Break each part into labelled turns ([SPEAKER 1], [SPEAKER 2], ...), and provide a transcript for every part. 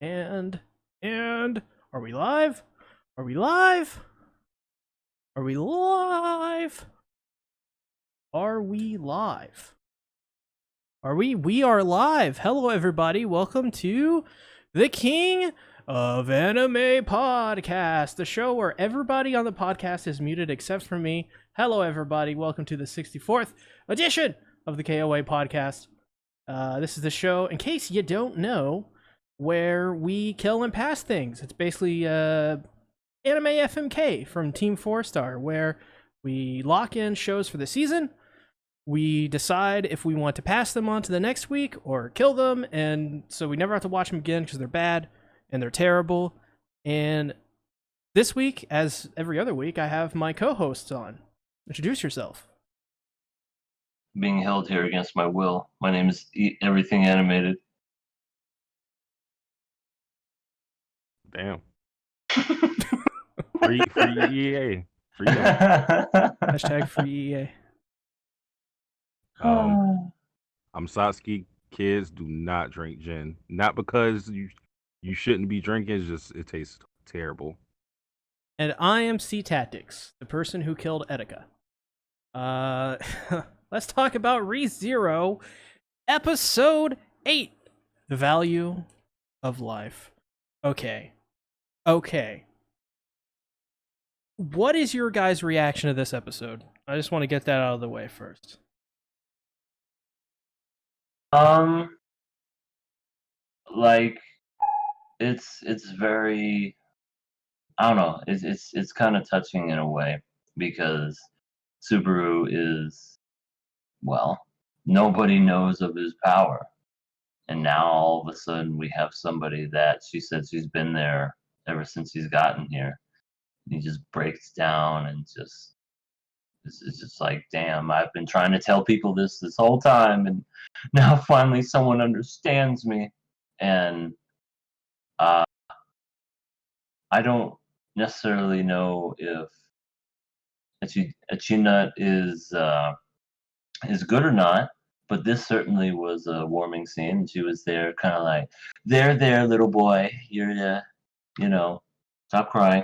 [SPEAKER 1] And are we live? Are we live? Are we live? Are we live? Are we? We are live. Hello, everybody. Welcome to the King of Anime Podcast, the show where everybody on the podcast is muted except for me. Hello, everybody. Welcome to the 64th edition of the KOA Podcast. This is the show, in case you don't know, where we kill and pass things. It's basically Anime FMK from Team 4-Star, where we lock in shows for the season. We decide if we want to pass them on to the next week or kill them, and so we never have to watch them again because they're bad and they're terrible. And this week, as every other week, I have my co-hosts on. Introduce yourself.
[SPEAKER 2] Being held here against my will. My name is Everything Animated.
[SPEAKER 3] Damn. Free EA. Free them.
[SPEAKER 1] Hashtag free EA.
[SPEAKER 3] I'm Satsuki. Kids, do not drink gin. Not because you shouldn't be drinking. It's just it tastes terrible.
[SPEAKER 1] And I am C Tactics, the person who killed Etika. Let's talk about ReZero, episode 8, The Value of Life. Okay. What is your guys' reaction to this episode? I just want to get that out of the way first.
[SPEAKER 2] Like it's very, I don't know, it's kind of touching in a way because Subaru is, well, nobody knows of his power. And now all of a sudden we have somebody that she said she's been there ever since he's gotten here. He just breaks down and just it's just like, damn, I've been trying to tell people this whole time, and now finally someone understands me. And I don't necessarily know if Echina is good or not, but this certainly was a warming scene. She was there, kind of like, there, little boy, you're, stop crying.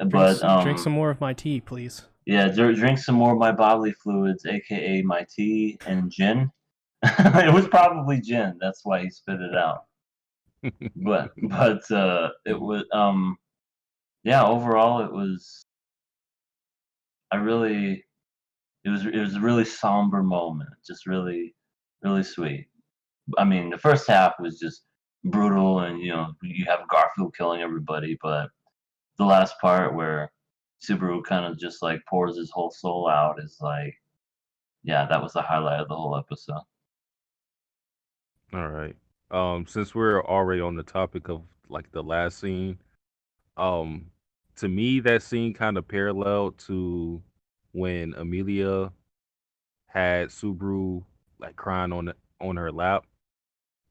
[SPEAKER 1] Drink some more of my tea, please.
[SPEAKER 2] Yeah, drink some more of my bodily fluids, aka my tea and gin. It was probably gin. That's why he spit it out. but it was yeah. Overall, it was. It was a really somber moment. Just really, really sweet. I mean, the first half was just brutal, and you have Garfield killing everybody, but the last part where Subaru kind of just like pours his whole soul out is like, yeah, that was the highlight of the whole episode.
[SPEAKER 3] All right. Since we're already on the topic of like the last scene, to me that scene kind of paralleled to when Amelia had Subaru like crying on her lap.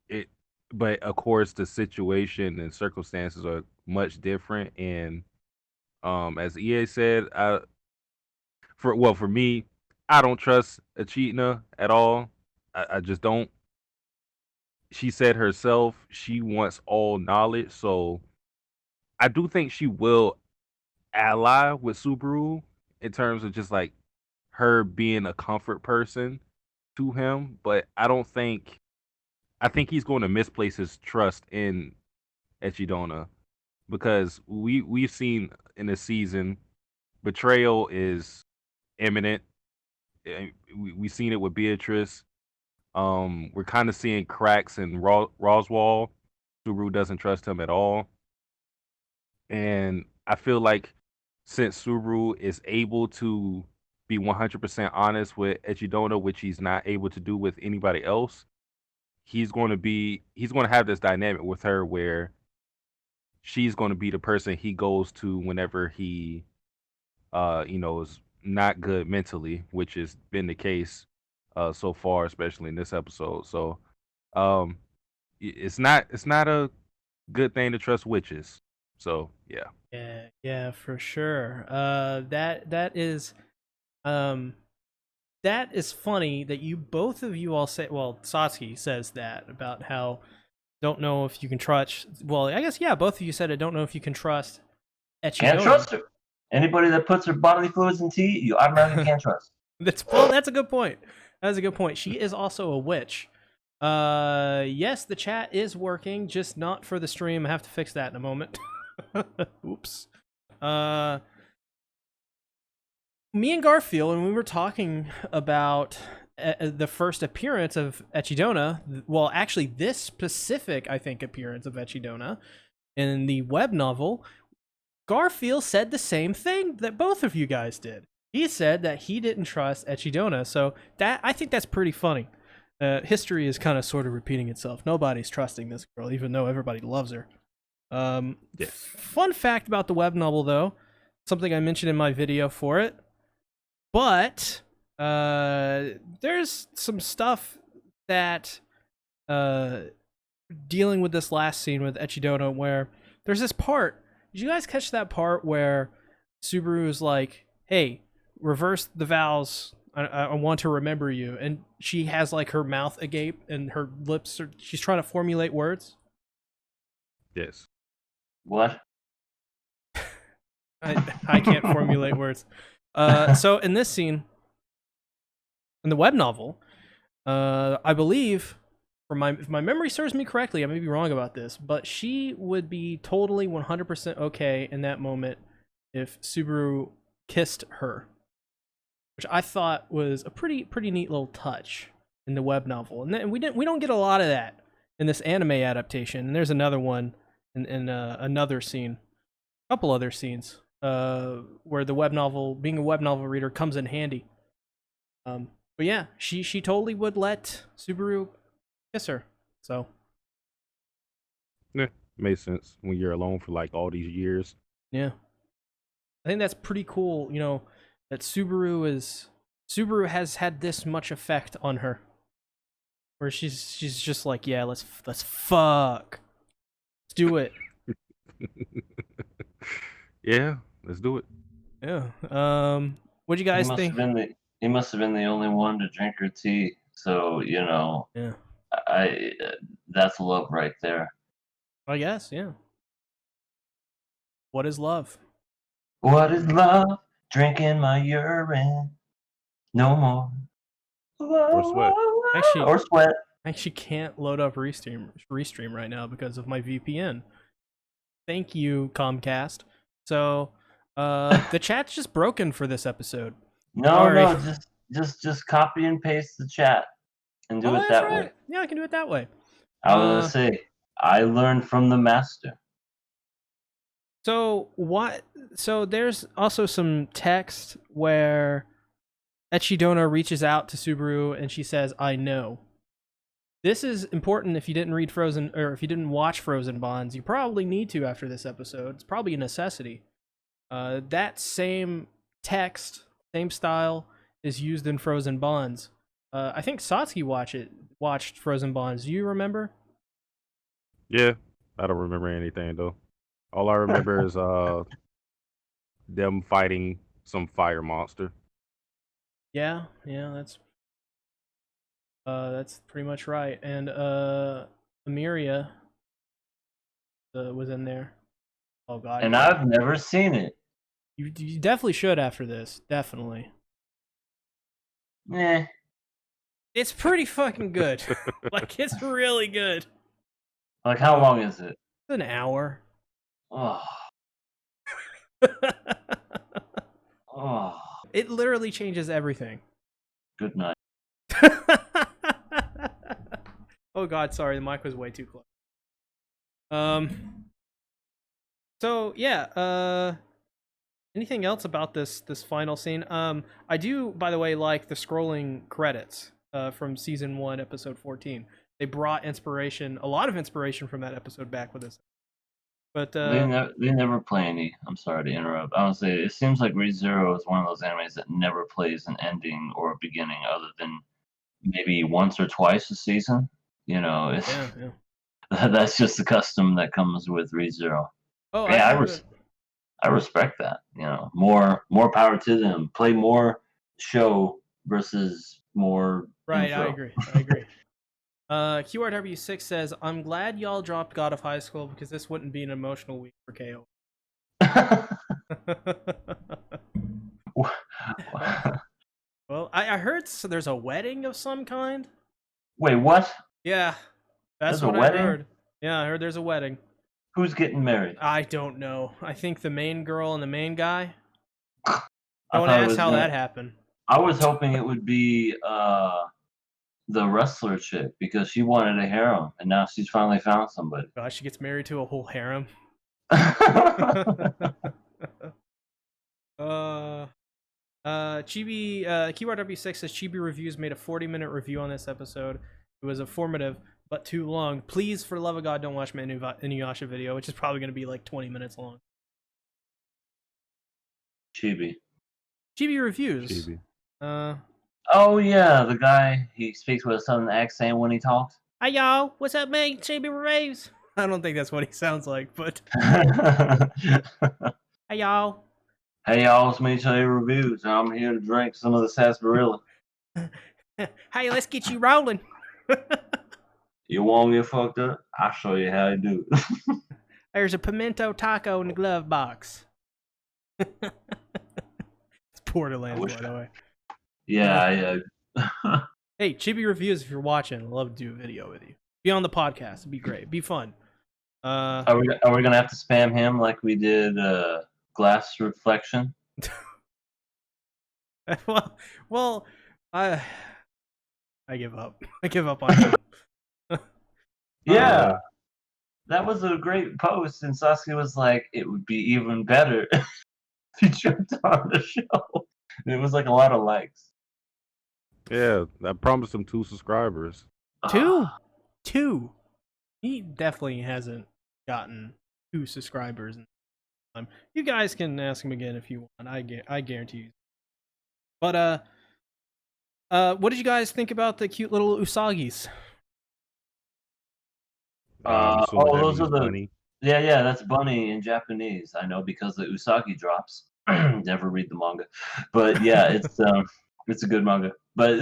[SPEAKER 3] It, but of course the situation and circumstances are much different. And as EA said, for me, I don't trust Echidna at all. I just don't. She said herself she wants all knowledge, so I do think she will ally with Subaru in terms of just like her being a comfort person to him. But I think he's going to misplace his trust in Echidna because we've seen in this season betrayal is imminent. We've seen it with Beatrice. We're kind of seeing cracks in Roswell. Subaru doesn't trust him at all, and I feel like since Subaru is able to be 100% honest with Echidna, which he's not able to do with anybody else, he's going to have this dynamic with her where she's going to be the person he goes to whenever he is not good mentally, which has been the case so far, especially in this episode. So um it's not a good thing to trust witches. So yeah.
[SPEAKER 1] Yeah, for sure. Um that is funny that you both of you all say, well, Satsuki says that about how don't know if you can trust. Well, I guess yeah, both of you said it. Don't know if you can trust Echidona.
[SPEAKER 2] Can't trust her. Anybody that puts her bodily fluids in tea, you automatically can't trust.
[SPEAKER 1] That's a good point. That's a good point. She is also a witch. Yes, the chat is working, just not for the stream. I have to fix that in a moment. Oops. Me and Garfield, when we were talking about the first appearance of Echidona, well, actually, this specific, I think, appearance of Echidona in the web novel, Garfield said the same thing that both of you guys did. He said that he didn't trust Echidona, so that I think that's pretty funny. History is kind of sort of repeating itself. Nobody's trusting this girl, even though everybody loves her. Fun fact about the web novel, though, something I mentioned in my video for it, but there's some stuff that dealing with this last scene with Echidona where there's this part. Did you guys catch that part where Subaru is like, hey, reverse the vows, I want to remember you, and she has like her mouth agape and her lips are, she's trying to formulate words?
[SPEAKER 3] Yes.
[SPEAKER 2] What?
[SPEAKER 1] I can't formulate words. So in this scene, in the web novel, I believe, if my memory serves me correctly, I may be wrong about this, but she would be totally 100% okay in that moment if Subaru kissed her, which I thought was a pretty neat little touch in the web novel. And we don't get a lot of that in this anime adaptation. And there's another one in another scene, a couple other scenes where the web novel, being a web novel reader, comes in handy. But yeah, she totally would let Subaru kiss her. So
[SPEAKER 3] Yeah, makes sense when you're alone for like all these years.
[SPEAKER 1] yeah, I think that's pretty cool. You know, that Subaru has had this much effect on her, where she's just like, yeah, let's fuck, let's do it.
[SPEAKER 3] Yeah, let's do it.
[SPEAKER 1] Yeah. What do you guys think?
[SPEAKER 2] He must have been the only one to drink her tea. So
[SPEAKER 1] Yeah,
[SPEAKER 2] that's love right there.
[SPEAKER 1] I guess. Yeah. What is love?
[SPEAKER 2] What is love? Drinking my urine. No more.
[SPEAKER 3] Or sweat.
[SPEAKER 1] Actually,
[SPEAKER 2] Or sweat.
[SPEAKER 1] I actually can't load up Restream right now because of my VPN. Thank you, Comcast. So, the chat's just broken for this episode.
[SPEAKER 2] No, just copy and paste the chat and do it that way.
[SPEAKER 1] Yeah, I can do it that way.
[SPEAKER 2] I was gonna say, I learned from the master.
[SPEAKER 1] So what? So there's also some text where Echidona reaches out to Subaru and she says, "I know." This is important if you didn't read Frozen, or if you didn't watch Frozen Bonds. You probably need to after this episode. It's probably a necessity. That same text, same style, is used in Frozen Bonds. I think Satsuki watched Frozen Bonds. Do you remember?
[SPEAKER 3] Yeah, I don't remember anything though. All I remember is them fighting some fire monster.
[SPEAKER 1] Yeah, that's pretty much right. And Emiria was in there. Oh god.
[SPEAKER 2] And I've never seen it.
[SPEAKER 1] You definitely should after this. Definitely.
[SPEAKER 2] Eh.
[SPEAKER 1] It's pretty fucking good. Like, it's really good.
[SPEAKER 2] Like, how long is it?
[SPEAKER 1] It's an hour.
[SPEAKER 2] Oh. Oh.
[SPEAKER 1] It literally changes everything.
[SPEAKER 2] Good night.
[SPEAKER 1] Oh god, sorry, the mic was way too close. So yeah, anything else about this final scene? I do, by the way, like the scrolling credits from season 1, episode 14. They brought a lot of inspiration from that episode back with us. But
[SPEAKER 2] they never play any. I'm sorry to interrupt. Honestly, it seems like ReZero is one of those animes that never plays an ending or a beginning, other than maybe once or twice a season. That's just the custom that comes with ReZero.
[SPEAKER 1] Oh
[SPEAKER 2] yeah, I respect that. More power to them. Play more show versus more.
[SPEAKER 1] Right,
[SPEAKER 2] intro.
[SPEAKER 1] I agree. QRW6 says, I'm glad y'all dropped God of High School because this wouldn't be an emotional week for KO. Well, I heard there's a wedding of some kind.
[SPEAKER 2] Wait, what?
[SPEAKER 1] Yeah, that's
[SPEAKER 2] There's a
[SPEAKER 1] what I
[SPEAKER 2] wedding?
[SPEAKER 1] heard. Yeah, I heard there's a wedding.
[SPEAKER 2] Who's getting married?
[SPEAKER 1] I don't know. I think the main girl and the main guy.
[SPEAKER 2] I
[SPEAKER 1] Don't
[SPEAKER 2] thought it
[SPEAKER 1] ask
[SPEAKER 2] was
[SPEAKER 1] how
[SPEAKER 2] gonna-
[SPEAKER 1] that happened.
[SPEAKER 2] I was hoping it would be the wrestler chick because she wanted a harem and now she's finally found somebody.
[SPEAKER 1] Gosh, she gets married to a whole harem. Chibi QRW6 says Chibi Reviews made a 40-minute review on this episode. It was informative but too long. Please, for the love of God, don't watch my Inuyasha video, which is probably going to be like 20 minutes long.
[SPEAKER 2] Chibi.
[SPEAKER 1] Chibi Reviews.
[SPEAKER 3] Chibi.
[SPEAKER 2] Oh yeah, the guy he speaks with a southern accent when he talks.
[SPEAKER 1] Hi y'all, what's up, man? Chibi Reviews. I don't think that's what he sounds like, but hi y'all.
[SPEAKER 2] Hey y'all, it's me Chibi Reviews, and I'm here to drink some of the sarsaparilla.
[SPEAKER 1] Hey, let's get you rolling.
[SPEAKER 2] You want to get fucked up? I'll show you how to do it.
[SPEAKER 1] There's a pimento taco in the glove box. It's Borderlands, by the way.
[SPEAKER 2] Yeah.
[SPEAKER 1] Hey, Chibi Reviews, if you're watching, I'd love to do a video with you. Be on the podcast. It'd be great. It'd be fun.
[SPEAKER 2] Are we gonna have to spam him like we did Glass Reflection?
[SPEAKER 1] well, I give up. I give up on him.
[SPEAKER 2] Yeah. That was a great post, and Sasuke was like, it would be even better if you jumped on the show. And it was like a lot of likes.
[SPEAKER 3] Yeah, I promised him 2 subscribers.
[SPEAKER 1] Two. He definitely hasn't gotten 2 subscribers in time. You guys can ask him again if you want. I guarantee you. But what did you guys think about the cute little Usagis?
[SPEAKER 3] I'm assuming that
[SPEAKER 2] those
[SPEAKER 3] means
[SPEAKER 2] are the
[SPEAKER 3] bunny.
[SPEAKER 2] Yeah, that's bunny in Japanese. I know because the Usagi drops. Never read the manga, but yeah, it's a good manga. But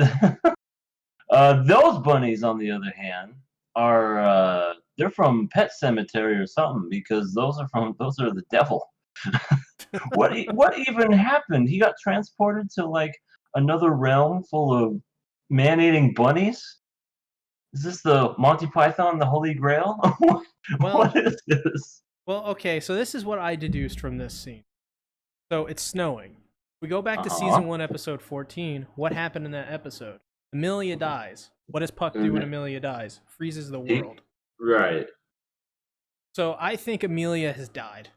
[SPEAKER 2] those bunnies, on the other hand, are they're from Pet Cemetery or something because those are the devil. What even happened? He got transported to like another realm full of man-eating bunnies. Is this the Monty Python, the Holy Grail? What is this?
[SPEAKER 1] Well, okay, so this is what I deduced from this scene. So it's snowing. We go back to season 1, episode 14. What happened in that episode? Amelia dies. What does Puck do when Amelia dies? Freezes the world.
[SPEAKER 2] Right.
[SPEAKER 1] So I think Amelia has died.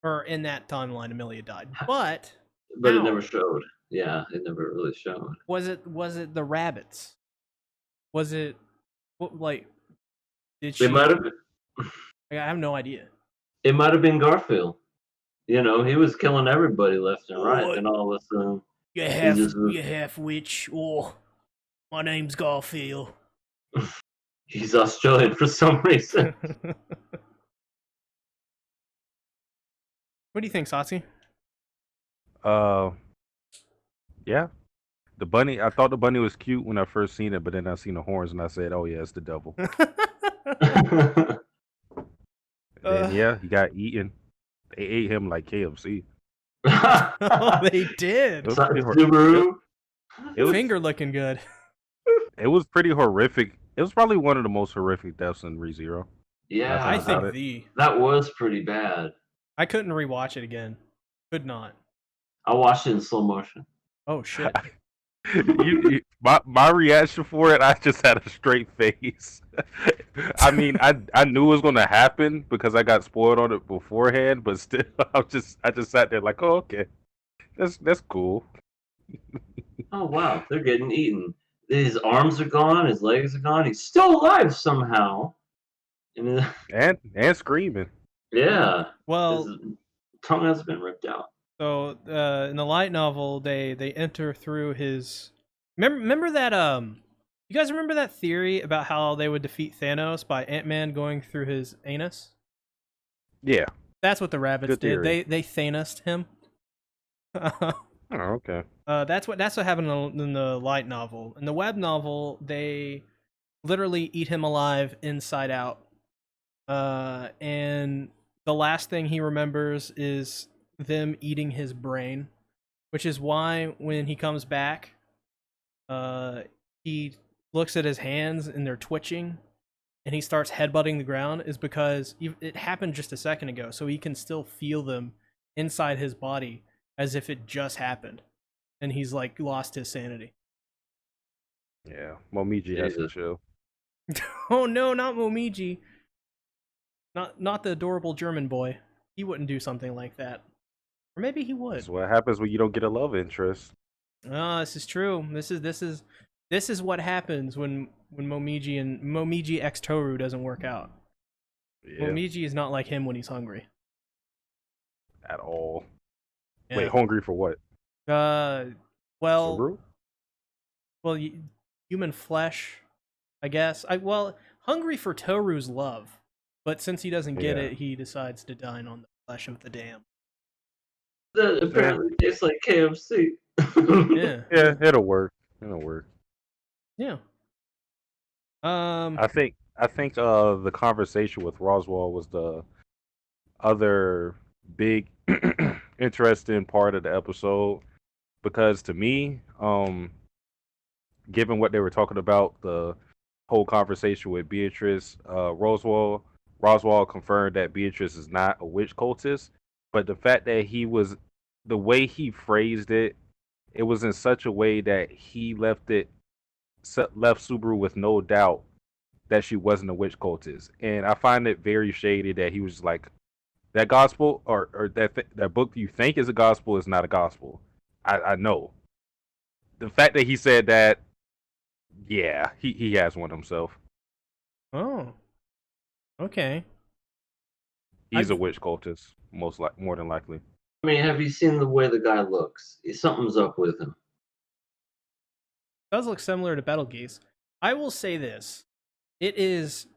[SPEAKER 1] Or in that timeline, Amelia died. But
[SPEAKER 2] it never showed. Yeah, it never really showed.
[SPEAKER 1] Was it the rabbits? Was it like? Did she?
[SPEAKER 2] It might have been.
[SPEAKER 1] I have no idea.
[SPEAKER 2] It might have been Garfield. You know, he was killing everybody left and right, and all of a sudden,
[SPEAKER 1] you half witch. Oh, my name's Garfield.
[SPEAKER 2] He's Australian for some reason.
[SPEAKER 1] What do you think, Satsi?
[SPEAKER 3] Yeah. The bunny, I thought the bunny was cute when I first seen it, but then I seen the horns and I said, oh yeah, it's the devil. And yeah, he got eaten. They ate him like KFC.
[SPEAKER 1] Oh, they did.
[SPEAKER 2] Subaru.
[SPEAKER 1] Finger looking good.
[SPEAKER 3] It was pretty horrific. It was probably one of the most horrific deaths in ReZero.
[SPEAKER 2] Yeah,
[SPEAKER 1] I think
[SPEAKER 2] that was pretty bad.
[SPEAKER 1] I couldn't rewatch it again. Could not.
[SPEAKER 2] I watched it in slow motion.
[SPEAKER 1] Oh shit.
[SPEAKER 3] My reaction for it, I just had a straight face. I mean, I knew it was gonna happen because I got spoiled on it beforehand, but still, I just sat there like, oh okay, that's cool.
[SPEAKER 2] Oh wow, they're getting eaten. His arms are gone, his legs are gone. He's still alive somehow.
[SPEAKER 3] And screaming.
[SPEAKER 2] Yeah.
[SPEAKER 1] Well,
[SPEAKER 2] his tongue has been ripped out.
[SPEAKER 1] So in the light novel, they enter through his. Remember that you guys remember that theory about how they would defeat Thanos by Ant-Man going through his anus?
[SPEAKER 3] Yeah,
[SPEAKER 1] that's what the rabbits
[SPEAKER 3] Good
[SPEAKER 1] did.
[SPEAKER 3] theory.
[SPEAKER 1] They Thanos'd him.
[SPEAKER 3] Oh, okay.
[SPEAKER 1] That's what happened in the light novel. In the web novel, they literally eat him alive inside out. And the last thing he remembers is them eating his brain, which is why when he comes back, he looks at his hands and they're twitching, and he starts headbutting the ground. Is because it happened just a second ago, so he can still feel them inside his body as if it just happened, and he's like lost his sanity.
[SPEAKER 3] Yeah, Momiji has some
[SPEAKER 2] Jesus.
[SPEAKER 3] chill.
[SPEAKER 1] Oh no, not Momiji. Not the adorable German boy. He wouldn't do something like that. Or maybe he would.
[SPEAKER 3] That's what happens when you don't get a love interest.
[SPEAKER 1] Oh, this is true. This is what happens when Momiji X Toru doesn't work out.
[SPEAKER 3] Yeah,
[SPEAKER 1] Momiji is not like him when he's hungry.
[SPEAKER 3] at all.
[SPEAKER 1] Yeah.
[SPEAKER 3] Wait, hungry for what?
[SPEAKER 1] Well,
[SPEAKER 3] Subaru?
[SPEAKER 1] well, human flesh, I guess. Hungry for Toru's love, but since he doesn't get
[SPEAKER 3] Yeah.
[SPEAKER 1] it, he decides to dine on the flesh of the dam.
[SPEAKER 2] That apparently tastes like KFC.
[SPEAKER 1] Yeah,
[SPEAKER 3] Yeah, it'll work. It'll work.
[SPEAKER 1] yeah.
[SPEAKER 3] I think the conversation with Roswell was the other big interesting part of the episode, because to me, given what they were talking about, the whole conversation with Beatrice, Roswell confirmed that Beatrice is not a witch cultist, but the fact that the way he phrased it, it was in such a way that he left Subaru with no doubt that she wasn't a witch cultist, and I find it very shady that he was like, that gospel or that book you think is a gospel is not a gospel. I know. The fact that he said that, yeah, he has one himself.
[SPEAKER 1] Oh, okay.
[SPEAKER 3] He's
[SPEAKER 1] I've-
[SPEAKER 3] a witch cultist, more than likely.
[SPEAKER 2] I mean, have you seen the way the guy looks? Something's up with him.
[SPEAKER 1] Does look similar to Betelgeuse. I will say this: it is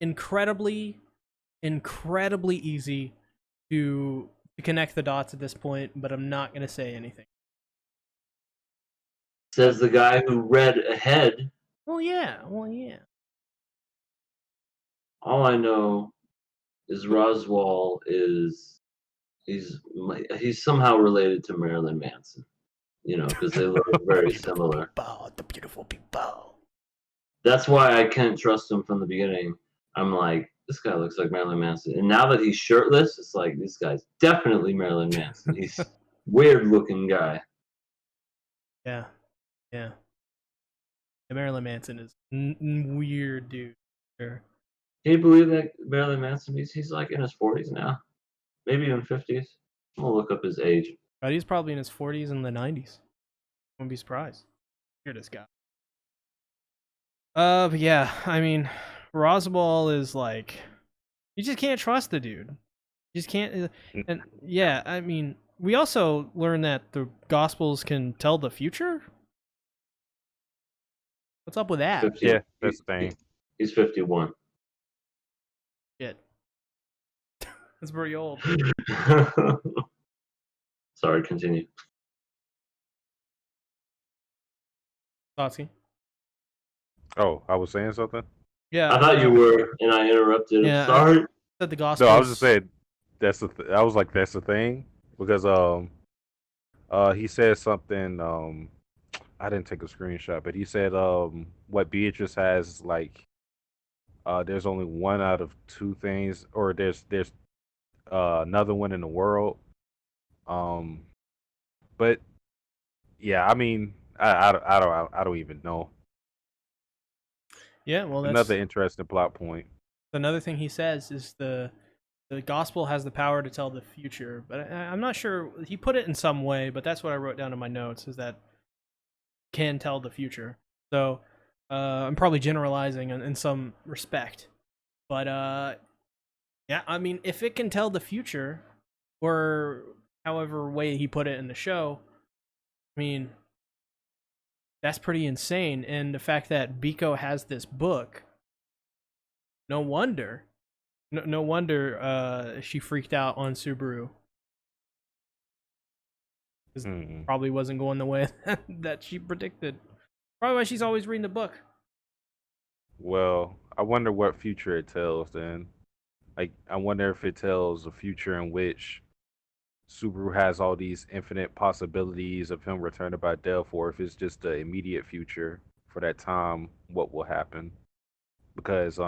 [SPEAKER 1] incredibly easy to connect the dots at this point, but I'm not going to say anything.
[SPEAKER 2] Says the guy who read ahead.
[SPEAKER 1] Well, yeah.
[SPEAKER 2] All I know is Roswell he's somehow related to Marilyn Manson. You know, because they look very similar.
[SPEAKER 1] The beautiful people.
[SPEAKER 2] That's why I couldn't trust him from the beginning. I'm like, this guy looks like Marilyn Manson. And now that he's shirtless, it's like, this guy's definitely Marilyn Manson. He's weird looking guy.
[SPEAKER 1] Yeah. And Marilyn Manson is weird, dude. Sure.
[SPEAKER 2] Can you believe that Marilyn Manson? He's like in his 40s now, maybe even 50s. I'm gonna look up his age.
[SPEAKER 1] But he's probably in his 40s and the 90s. Wouldn't be surprised. Weirdest guy. But yeah, I mean, Roswell is like, you just can't trust the dude. You just can't. And yeah, I mean, we also learned that the Gospels can tell the future. What's up with that?
[SPEAKER 2] 50,
[SPEAKER 3] Yeah, that's the thing.
[SPEAKER 2] He's 51.
[SPEAKER 1] Shit. That's pretty old.
[SPEAKER 2] Sorry, continue.
[SPEAKER 1] Totsky.
[SPEAKER 3] Oh, I was saying something.
[SPEAKER 1] Yeah.
[SPEAKER 2] I thought you were, and I interrupted.
[SPEAKER 1] Yeah,
[SPEAKER 2] Sorry.
[SPEAKER 1] Said the Gospels.
[SPEAKER 3] No, I was just saying that's I was like, that's the thing, because he said something. I didn't take a screenshot, but he said what Beatrice has is like, there's only one out of two things, or there's another one in the world. But yeah, I mean, I don't even know.
[SPEAKER 1] Yeah, well, that's
[SPEAKER 3] Another interesting plot point.
[SPEAKER 1] another thing he says is the gospel has the power to tell the future, but I'm not sure he put it in some way, but that's what I wrote down in my notes, is that can tell the future. So I'm probably generalizing in some respect, but yeah, I mean, if it can tell the future, or however way he put it in the show, I mean, that's pretty insane. And the fact that Biko has this book, no wonder she freaked out on Subaru.
[SPEAKER 3] Hmm.
[SPEAKER 1] Probably wasn't going the way that she predicted. Probably why she's always reading the book.
[SPEAKER 3] Well, I wonder what future it tells then. Like, I wonder if it tells a future in which Subaru has all these infinite possibilities of him returning by death, or if it's just the immediate future for that time, what will happen. Because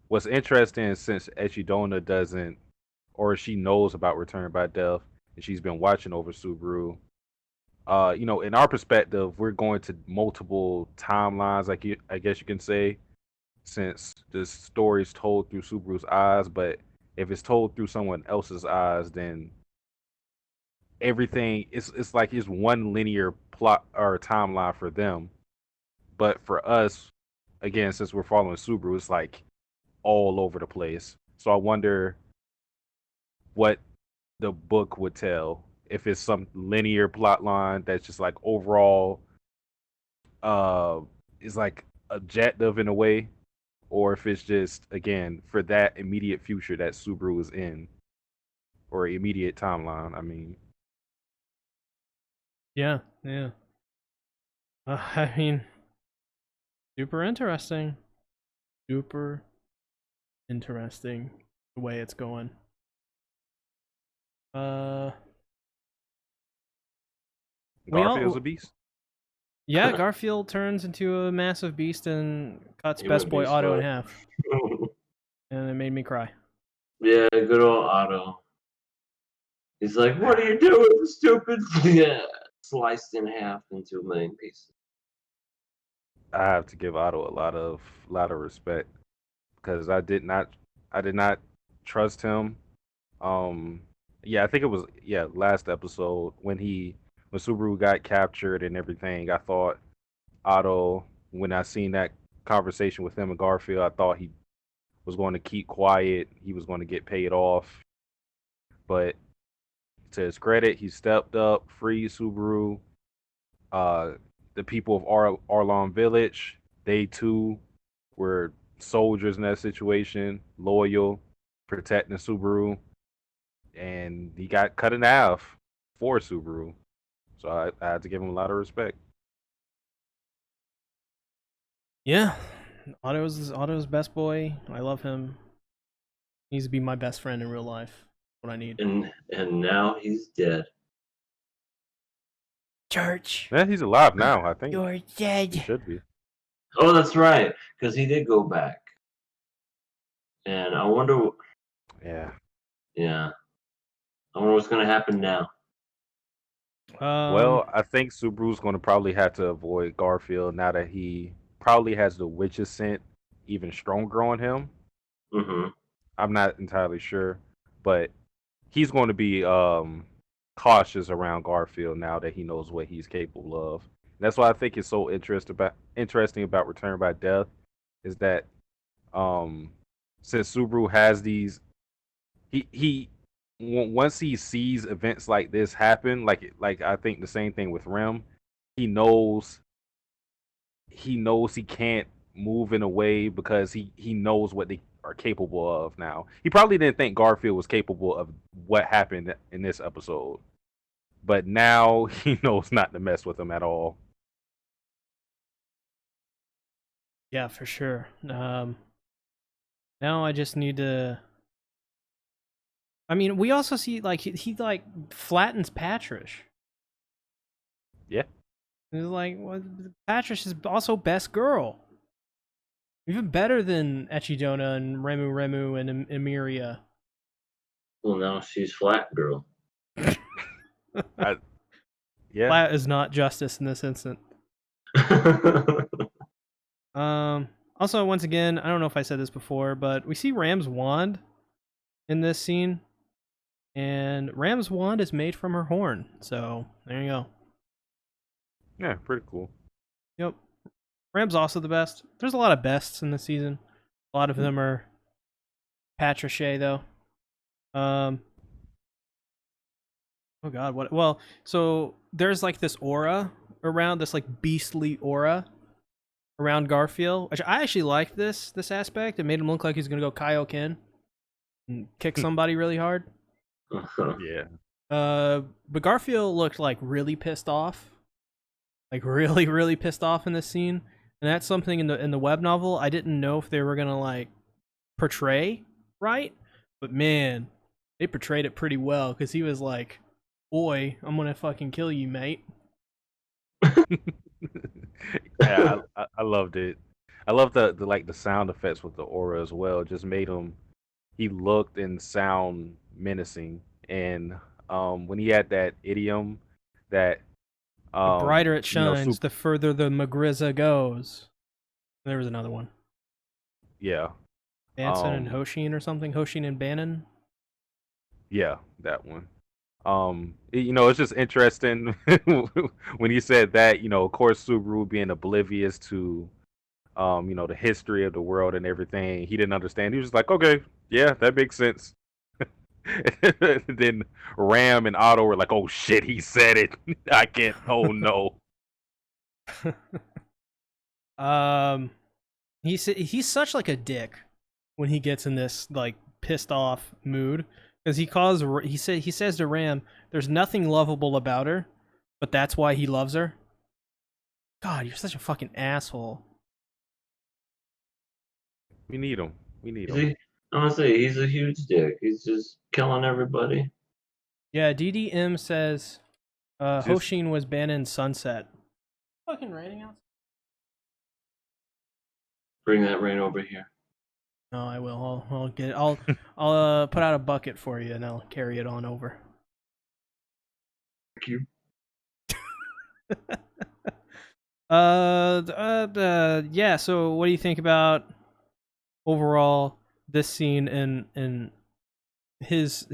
[SPEAKER 3] what's interesting is since Echidona doesn't, or she knows about returning by death, and she's been watching over Subaru. In our perspective, we're going to multiple timelines, I guess you can say, since the story is told through Subaru's eyes. But if it's told through someone else's eyes, then everything it's like it's one linear plot or timeline for them. But for us, again, since we're following Subaru, it's like all over the place. So I wonder what the book would tell if it's some linear plot line that's just like overall uh is like objective in a way, or if it's just again for that immediate future that Subaru is in, or immediate timeline. I mean,
[SPEAKER 1] Yeah, yeah. I mean, super interesting. Super interesting the way it's going. We
[SPEAKER 3] Garfield's
[SPEAKER 1] all,
[SPEAKER 3] a beast.
[SPEAKER 1] yeah, Garfield turns into a massive beast and cuts
[SPEAKER 4] He
[SPEAKER 1] Best
[SPEAKER 4] would
[SPEAKER 1] Boy
[SPEAKER 4] be
[SPEAKER 1] Otto in
[SPEAKER 4] smart.
[SPEAKER 1] half, and it made me cry.
[SPEAKER 4] Yeah, good old Otto. He's like, "What are you doing, stupid?" Yeah, sliced in half into a million pieces.
[SPEAKER 3] I have to give Otto a lot of respect because I did not trust him. Yeah, I think it was last episode when Subaru got captured and everything. I thought Otto, when I seen that conversation with him and Garfield, I thought he was going to keep quiet. He was going to get paid off. But to his credit, he stepped up, freed Subaru. Uh, the people of Arlon Village, they too were soldiers in that situation, loyal, protecting Subaru, and he got cut in half for Subaru. So I had to give him a lot of respect.
[SPEAKER 1] Yeah, Otto's best boy. I love him. He needs to be my best friend in real life. What I need.
[SPEAKER 4] And now he's dead.
[SPEAKER 1] Church,
[SPEAKER 3] Yeah, he's alive now. I think
[SPEAKER 1] you're
[SPEAKER 3] he
[SPEAKER 1] dead.
[SPEAKER 3] should be.
[SPEAKER 4] Oh, that's right, because he did go back. And I wonder,
[SPEAKER 3] Yeah.
[SPEAKER 4] yeah, I wonder what's gonna happen now.
[SPEAKER 3] Well, I think Subaru's going to probably have to avoid Garfield now that he probably has the witch's scent even stronger on him.
[SPEAKER 4] Mm-hmm.
[SPEAKER 3] I'm not entirely sure, but he's going to be cautious around Garfield now that he knows what he's capable of. That's why I think it's so interesting about Return by Death is that um since Subaru has these once he sees events like this happen, like I think the same thing with Rem, he knows he can't move in a way because he knows what they are capable of now. He probably didn't think Garfield was capable of what happened in this episode, but now he knows not to mess with him at all.
[SPEAKER 1] Yeah, for sure. Now I just need to. I mean, we also see like he like flattens Patrish.
[SPEAKER 3] Yeah.
[SPEAKER 1] He's like, well, Patrish is also best girl. Even better than Echidona and Remu and Emiria.
[SPEAKER 4] Well, now she's flat girl.
[SPEAKER 3] Yeah.
[SPEAKER 1] Flat is not justice in this instant. Also, once again, I don't know if I said this before, but we see Ram's wand in this scene, and Ram's wand is made from her horn. So there you go.
[SPEAKER 3] Yeah, pretty cool.
[SPEAKER 1] Yep. Ram's also the best. There's a lot of bests in this season. A lot of them are Patricia, though. Oh god, what? Well, so there's like this aura around this like beastly aura around Garfield, which I actually like this aspect. It made him look like he's gonna go Kaioken and kick somebody really hard.
[SPEAKER 3] Yeah.
[SPEAKER 1] But Garfield looked like really pissed off, like really, really pissed off in this scene, and that's something in the web novel I didn't know if they were gonna like portray right, but man, they portrayed it pretty well because he was like, "Boy, I'm gonna fucking kill you, mate."
[SPEAKER 3] Yeah, I loved it. I love the like the sound effects with the aura as well. It just made him. He looked and sound menacing, and when he had that idiom that
[SPEAKER 1] The brighter it
[SPEAKER 3] you know,
[SPEAKER 1] shines, the further the Magriza goes. There was another one.
[SPEAKER 3] yeah,
[SPEAKER 1] Banson and
[SPEAKER 3] um,
[SPEAKER 1] Hoshin or something. Hoshin and Bannon.
[SPEAKER 3] yeah, that one. You know, it's just interesting when he said that. You know, of course, Subaru being oblivious to you know, the history of the world and everything. He didn't understand. He was just like, okay, yeah, that makes sense. Then Ram and Otto were like, oh shit, he said it. I can't. Oh no.
[SPEAKER 1] um, he's such like a dick when he gets in this like pissed off mood because he says to Ram, "There's nothing lovable about her, but that's why he loves her." God, you're such a fucking asshole.
[SPEAKER 3] We need him. We need
[SPEAKER 4] Is
[SPEAKER 3] him.
[SPEAKER 4] he? Honestly, he's a huge dick. He's just killing everybody.
[SPEAKER 1] Yeah, DDM says
[SPEAKER 3] Just
[SPEAKER 1] Hoshin was Bannon's sunset. Fucking raining out.
[SPEAKER 4] Bring that rain over here.
[SPEAKER 1] No, I will. I'll get it. I'll put out a bucket for you and I'll carry it on over.
[SPEAKER 4] Thank you.
[SPEAKER 1] Yeah. So, what do you think about overall this scene and his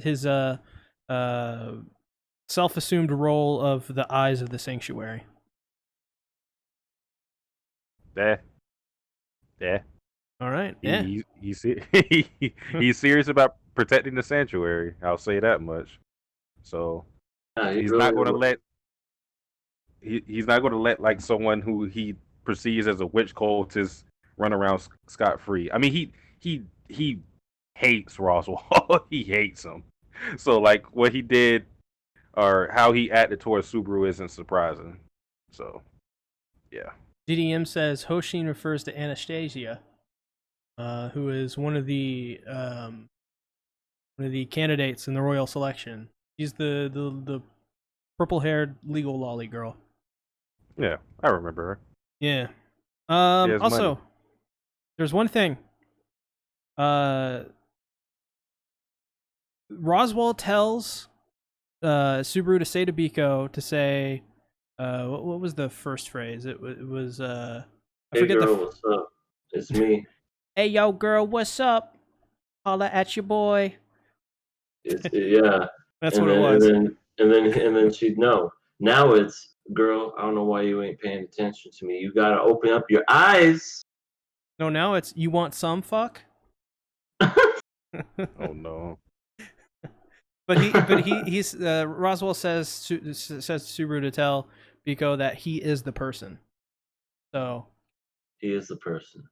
[SPEAKER 1] self-assumed role of the eyes of the sanctuary?
[SPEAKER 3] yeah. Yeah.
[SPEAKER 1] All right. Yeah.
[SPEAKER 3] He's serious about protecting the sanctuary. I'll say that much. So
[SPEAKER 4] Yeah, he
[SPEAKER 3] he's
[SPEAKER 4] really
[SPEAKER 3] not going to
[SPEAKER 4] was.
[SPEAKER 3] let he's not going to let like someone who he perceives as a witch cultist run around scot free. I mean, he hates Roswell. He hates him. So like what he did or how he acted towards Subaru isn't surprising. So yeah,
[SPEAKER 1] DDM says Hoshin refers to Anastasia, who is one of the candidates in the royal selection. She's the purple-haired legal lolly girl.
[SPEAKER 3] yeah, I remember her.
[SPEAKER 1] Yeah.
[SPEAKER 3] She has
[SPEAKER 1] Also,
[SPEAKER 3] money.
[SPEAKER 1] there's one thing. Roswell tells Subaru to say to Biko to say, what was the first phrase? It was I
[SPEAKER 4] Hey
[SPEAKER 1] forget
[SPEAKER 4] girl, what's up? It's me.
[SPEAKER 1] Hey yo girl, what's up? Holla at your boy.
[SPEAKER 4] Yeah.
[SPEAKER 1] That's
[SPEAKER 4] and
[SPEAKER 1] what it
[SPEAKER 4] then,
[SPEAKER 1] was.
[SPEAKER 4] And then she'd know. Now it's, girl, I don't know why you ain't paying attention to me. You gotta open up your eyes.
[SPEAKER 1] No, now it's you want some fuck.
[SPEAKER 3] Oh no.
[SPEAKER 1] He's Roswell says to Subaru to tell Biko that he is the person. So
[SPEAKER 4] He is the person.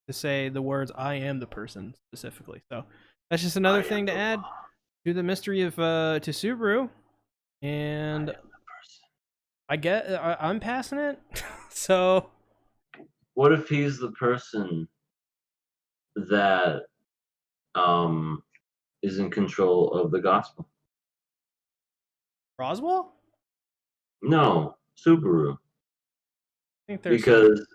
[SPEAKER 1] to say the words "I am the person" specifically. So that's just another thing to add to the mystery of to Subaru. And I'm passing it. So
[SPEAKER 4] What if he's the person that is in control of the gospel?
[SPEAKER 1] Roswell?
[SPEAKER 4] No, Subaru.
[SPEAKER 1] I think there's
[SPEAKER 4] Because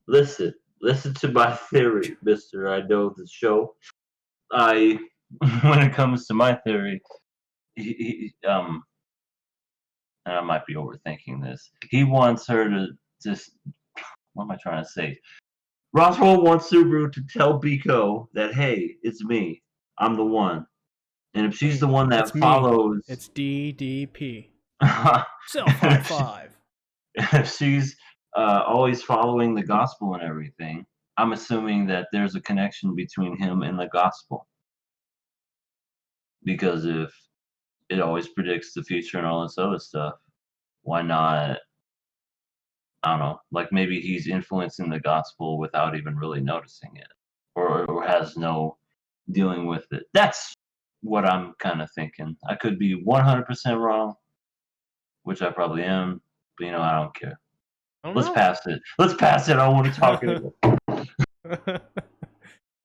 [SPEAKER 4] listen to my theory, Mister. I know the show. When it comes to my theory, and I might be overthinking this. He wants her to just. What am I trying to say? Roswell wants Subaru to tell Biko that, hey, it's me. I'm the one. And if she's the one that
[SPEAKER 1] It's me.
[SPEAKER 4] follows,
[SPEAKER 1] It's DDP. Self high five.
[SPEAKER 4] if she's always following the gospel and everything, I'm assuming that there's a connection between him and the gospel. Because if it always predicts the future and all this other stuff, why not? I don't know. Like maybe he's influencing the gospel without even really noticing it, or has no dealing with it. That's
[SPEAKER 2] what I'm kind of thinking. I could be 100% wrong, which I probably am, but I don't care.
[SPEAKER 1] I don't
[SPEAKER 2] Let's
[SPEAKER 1] know.
[SPEAKER 2] pass it. Let's pass it. I don't want to talk anymore.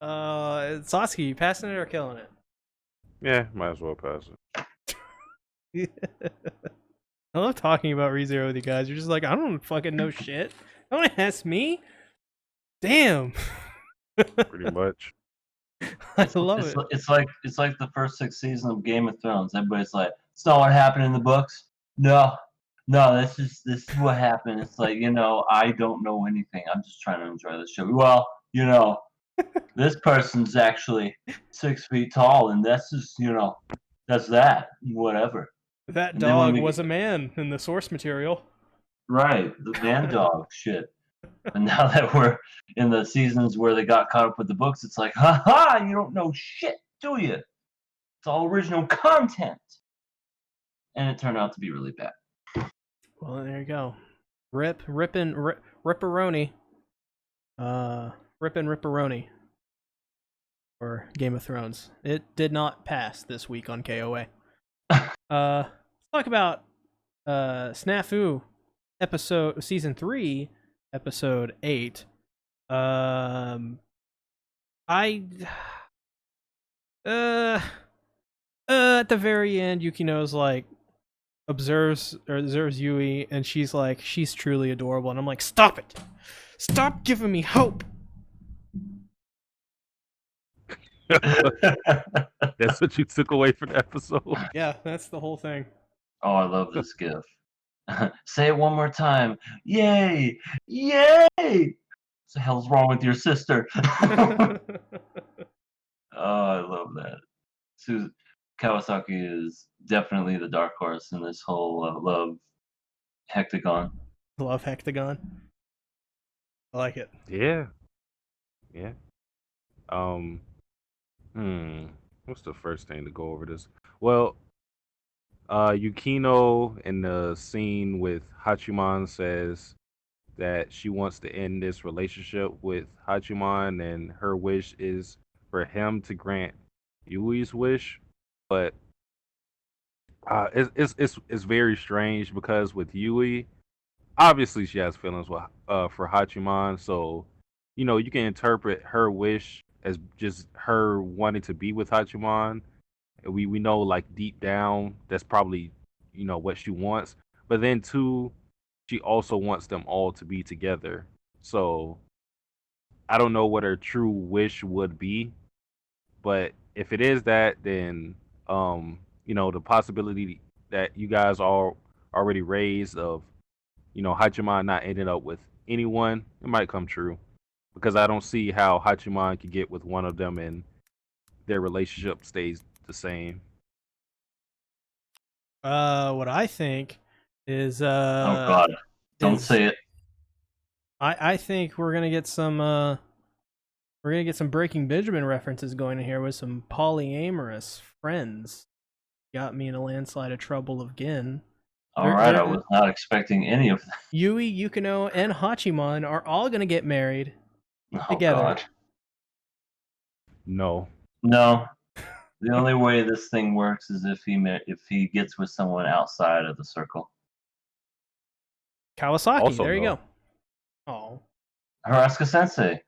[SPEAKER 1] Sasuke, you passing it or killing
[SPEAKER 3] Yeah, might as well pass it.
[SPEAKER 1] it? I love talking about ReZero with you guys. You're just like, I don't fucking know shit. Don't ask me. Damn.
[SPEAKER 3] Pretty much.
[SPEAKER 1] I love it.
[SPEAKER 2] It's like the first 6 seasons of Game of Thrones. Everybody's like, it's not what happened in the books. No, this is what happened. It's like, I don't know anything. I'm just trying to enjoy the show. Well, this person's actually 6 feet tall, and that's just, that's that. Whatever.
[SPEAKER 1] That
[SPEAKER 2] And then when
[SPEAKER 1] dog
[SPEAKER 2] we-
[SPEAKER 1] was a man in the source material.
[SPEAKER 2] Right, the man dog shit. And now that we're in the seasons where they got caught up with the books, it's like, haha, you don't know shit, do you? It's all original content. And it turned out to be really bad.
[SPEAKER 1] Well, there you go. Ripperoni. Ripperoni. For Game of Thrones. It did not pass this week on KOA. Let's talk about Snafu season 3, episode 8. At the very end, Yukino's like observes Yui, and she's like, she's truly adorable, and I'm like, stop it, stop giving me hope.
[SPEAKER 3] That's what you took away from the episode.
[SPEAKER 1] Yeah, that's the whole thing.
[SPEAKER 2] Oh, I love this gif. Say it one more time. Yay! Yay! What the hell's wrong with your sister? Oh, I love that. Kawasaki is definitely the dark horse in this whole love hectagon.
[SPEAKER 1] Love hectagon. I like it.
[SPEAKER 3] Yeah. What's the first thing to go over this? Well, Yukino in the scene with Hachiman says that she wants to end this relationship with Hachiman, and her wish is for him to grant Yui's wish. But it's very strange because with Yui, obviously she has feelings for Hachiman, so you can interpret her wish as just her wanting to be with Hachiman. We know, like, deep down that's probably what she wants, but then too, she also wants them all to be together. So I don't know what her true wish would be, but if it is that, then the possibility that you guys all already raised of Hachiman not ending up with anyone, it might come true, because I don't see how Hachiman could get with one of them and their relationship stays the same.
[SPEAKER 1] What I think is
[SPEAKER 2] Oh God! Don't say it.
[SPEAKER 1] I think we're gonna get some Breaking Benjamin references going in here with some polyamorous friends. Got me in a landslide of trouble again.
[SPEAKER 2] All right, I was not expecting any of that.
[SPEAKER 1] Yui, Yukino, and Hachiman are all gonna get married
[SPEAKER 2] Oh
[SPEAKER 1] together.
[SPEAKER 2] God!
[SPEAKER 3] No.
[SPEAKER 2] The only way this thing works is if he gets with someone outside of the circle.
[SPEAKER 1] Kawasaki,
[SPEAKER 3] Also
[SPEAKER 1] there you
[SPEAKER 3] no.
[SPEAKER 1] go. Oh.
[SPEAKER 2] Haraska Sensei.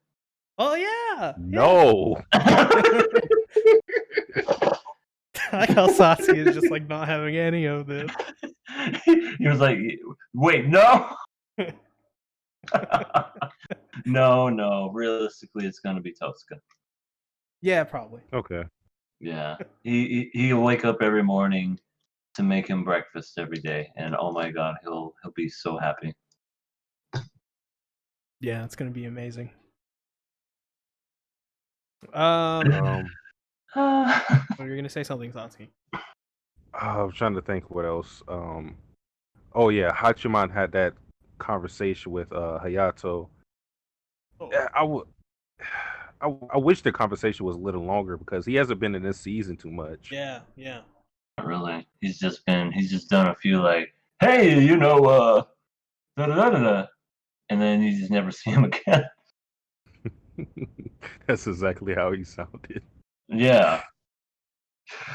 [SPEAKER 1] Oh yeah.
[SPEAKER 3] No.
[SPEAKER 1] I like how Sasuke is just like not having any of this.
[SPEAKER 2] He was like, wait, no. No. Realistically, it's gonna be Tosca.
[SPEAKER 1] Yeah, probably.
[SPEAKER 3] Okay.
[SPEAKER 2] Yeah, he'll wake up every morning to make him breakfast every day, and oh my God, he'll be so happy.
[SPEAKER 1] Yeah, it's gonna be amazing.
[SPEAKER 3] Um,
[SPEAKER 1] You're gonna say something, Satsuki.
[SPEAKER 3] I'm trying to think what else. Oh yeah, Hachiman had that conversation with Hayato.
[SPEAKER 1] Oh.
[SPEAKER 3] Yeah, I wish the conversation was a little longer because he hasn't been in this season too much.
[SPEAKER 1] Yeah.
[SPEAKER 2] Not really. He's just done a few like, hey, da da da da, and then you just never see him again.
[SPEAKER 3] That's exactly how he sounded.
[SPEAKER 2] Yeah.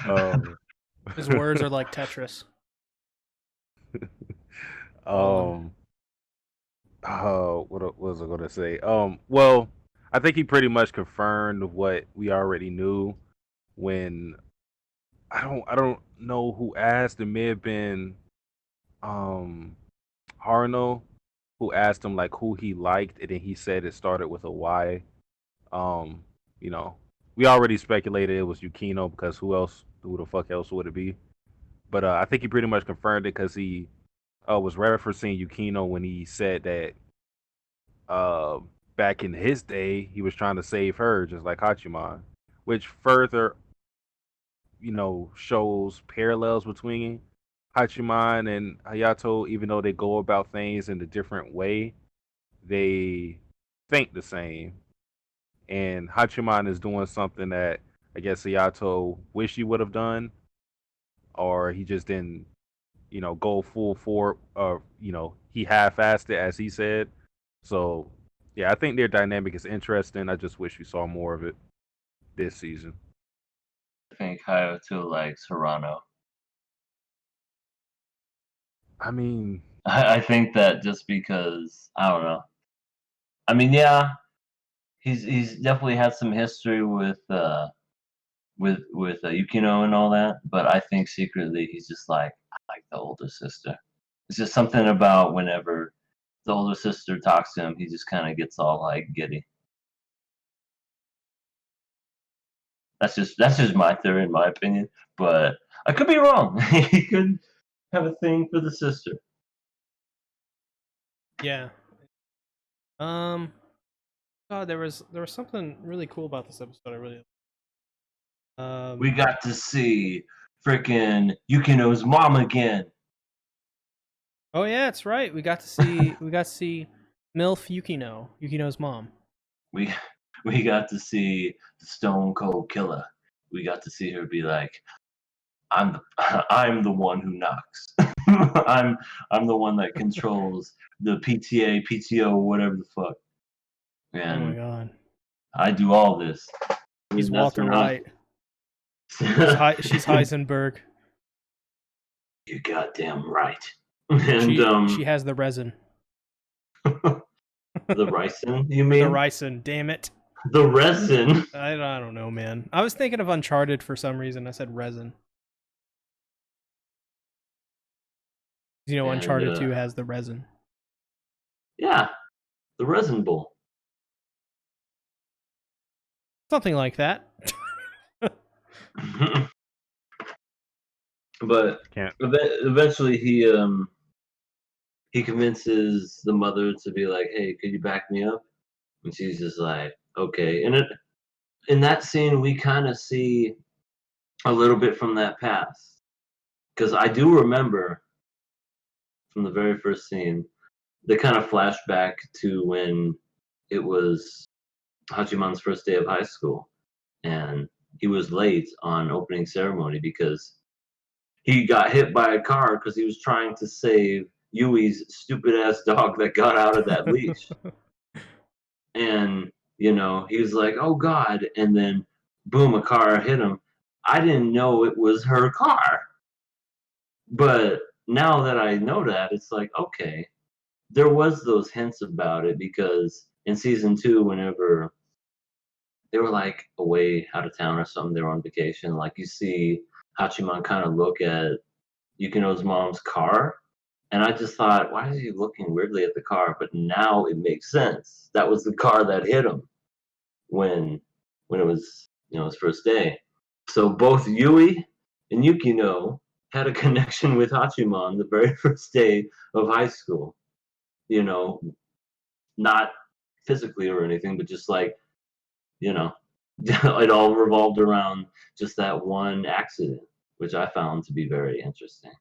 [SPEAKER 3] Um,
[SPEAKER 1] His words are like Tetris. All of them.
[SPEAKER 3] um, what was I gonna say? Well, I think he pretty much confirmed what we already knew when I don't know who asked. It may have been um Harno who asked him like who he liked, and then he said it started with a Y. Um, you know, we already speculated it was Yukino because who else? Who the fuck else would it be? But I think he pretty much confirmed it because he was referencing Yukino when he said that uh, back in his day he was trying to save her just like Hachiman, which further shows parallels between Hachiman and Hayato. Even though they go about things in a different way, they think the same. And Hachiman is doing something that I guess Hayato wish he would have done, or he just didn't, go full for, he half-assed it as he said. So, yeah, I think their dynamic is interesting. I just wish we saw more of it this season.
[SPEAKER 2] I think Hayato likes Hirano.
[SPEAKER 3] I mean,
[SPEAKER 2] I think that just because I don't know. I mean, yeah, he's definitely had some history with Yukino and all that, but I think secretly he's just like I like the older sister. It's just something about whenever the older sister talks to him, he just kind of gets all like giddy. That's just my theory, in my opinion, but I could be wrong. He could have a thing for the sister.
[SPEAKER 1] Yeah. God, there was something really cool about this episode. I really.
[SPEAKER 2] We got to see freaking Yukino's mom again.
[SPEAKER 1] Oh yeah, that's right. We got to see MILF Yukino's mom.
[SPEAKER 2] We got to see the Stone Cold Killer. We got to see her be like, I'm the one who knocks. I'm the one that controls the PTA, PTO, whatever the fuck.
[SPEAKER 1] Oh my
[SPEAKER 2] And
[SPEAKER 1] god.
[SPEAKER 2] I do all this.
[SPEAKER 1] He's
[SPEAKER 2] And that's
[SPEAKER 1] Walter
[SPEAKER 2] her
[SPEAKER 1] White. She's Heisenberg.
[SPEAKER 2] You're goddamn right. And
[SPEAKER 1] She has the resin.
[SPEAKER 2] the ricin, you mean?
[SPEAKER 1] The ricin, damn it.
[SPEAKER 2] The resin.
[SPEAKER 1] I don't know, man. I was thinking of Uncharted for some reason. I said resin.
[SPEAKER 2] And,
[SPEAKER 1] Uncharted 2 has the resin.
[SPEAKER 2] Yeah, the resin bowl.
[SPEAKER 1] Something like that.
[SPEAKER 2] But
[SPEAKER 3] Can't.
[SPEAKER 2] eventually he convinces the mother to be like, "Hey, could you back me up?" And she's just like, "Okay." And in that scene, we kind of see a little bit from that past, because I do remember from the very first scene, the kind of flashback to when it was Hachiman's first day of high school, and he was late on opening ceremony because he got hit by a car because he was trying to save Yui's stupid ass dog that got out of that leash. And, he was like, oh God. And then, boom, a car hit him. I didn't know it was her car. But now that I know that, it's like, okay, there was those hints about it because in season 2, whenever they were like away out of town or something, they were on vacation, like you see Hachiman kind of look at Yukino's mom's car, and I just thought, why is he looking weirdly at the car? But now it makes sense. That was the car that hit him when it was his first day. So both Yui and Yukino had a connection with Hachiman the very first day of high school. Not physically or anything, but just like it all revolved around just that one accident, which I found to be very interesting.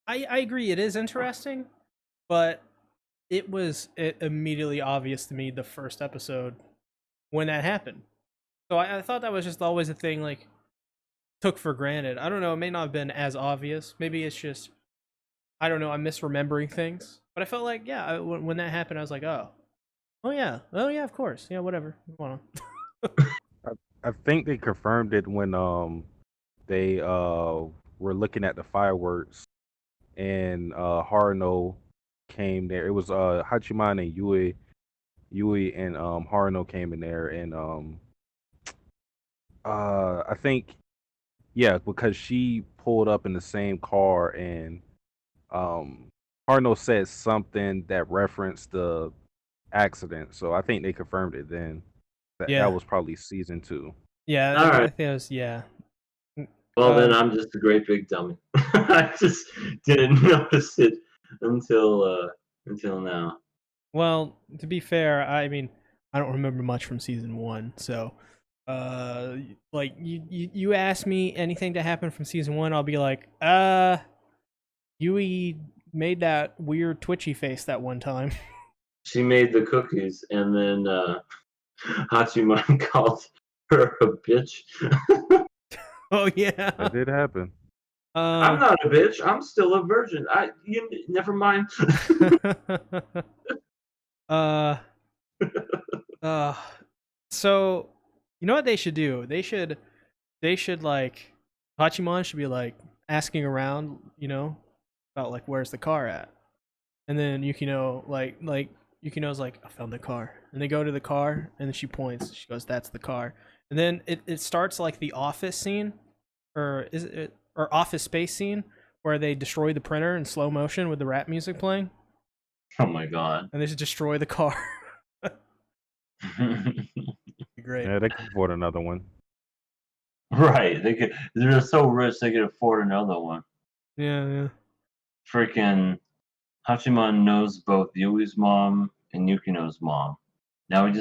[SPEAKER 1] I agree. It is interesting, but it was immediately obvious to me the first episode when that happened. So I thought that was just always a thing, like, took for granted. I don't know. It may not have been as obvious. Maybe it's just, I don't know. I'm misremembering things. But I felt like, yeah, when that happened, I was like, oh yeah, of course, yeah, whatever. Go on.
[SPEAKER 3] I think they confirmed it when they were looking at the fireworks, and Haruno came there. It was Hachiman and Yui and Haruno came in there, and I think yeah, because she pulled up in the same car, and um Haruno said something that referenced the accident. So I think they confirmed it then. That
[SPEAKER 1] Yeah.
[SPEAKER 3] was probably season 2.
[SPEAKER 1] Yeah,
[SPEAKER 4] All
[SPEAKER 1] I
[SPEAKER 4] right.
[SPEAKER 1] think it was, yeah.
[SPEAKER 4] Well, then
[SPEAKER 1] Um,
[SPEAKER 4] I'm just a great big dummy. I just didn't notice it until now.
[SPEAKER 1] Well, to be fair, I mean, I don't remember much from season 1, so like you ask me anything to happen from season 1, I'll be like, Yui made that weird twitchy face that one time.
[SPEAKER 4] She made the cookies, and then Hachiman called her a bitch.
[SPEAKER 1] Oh yeah.
[SPEAKER 3] That did happen.
[SPEAKER 4] I'm not a bitch. I'm still a virgin. Never mind.
[SPEAKER 1] uh uh so you know what they should do? They should like Hachiman should be like asking around, about like where's the car at? And then Yukino like Yukino's like, I found the car. And they go to the car and then she points. She goes, that's the car. And then it starts like the office scene, or is it or office space scene where they destroy the printer in slow motion with the rap music playing,
[SPEAKER 4] Oh my god.
[SPEAKER 1] and they just destroy the car. Great.
[SPEAKER 3] Yeah, they can afford another one.
[SPEAKER 4] Right. They're so rich they could afford another one.
[SPEAKER 1] Yeah, yeah.
[SPEAKER 4] Freaking Hachiman knows both Yui's mom and Yukino's mom. Now we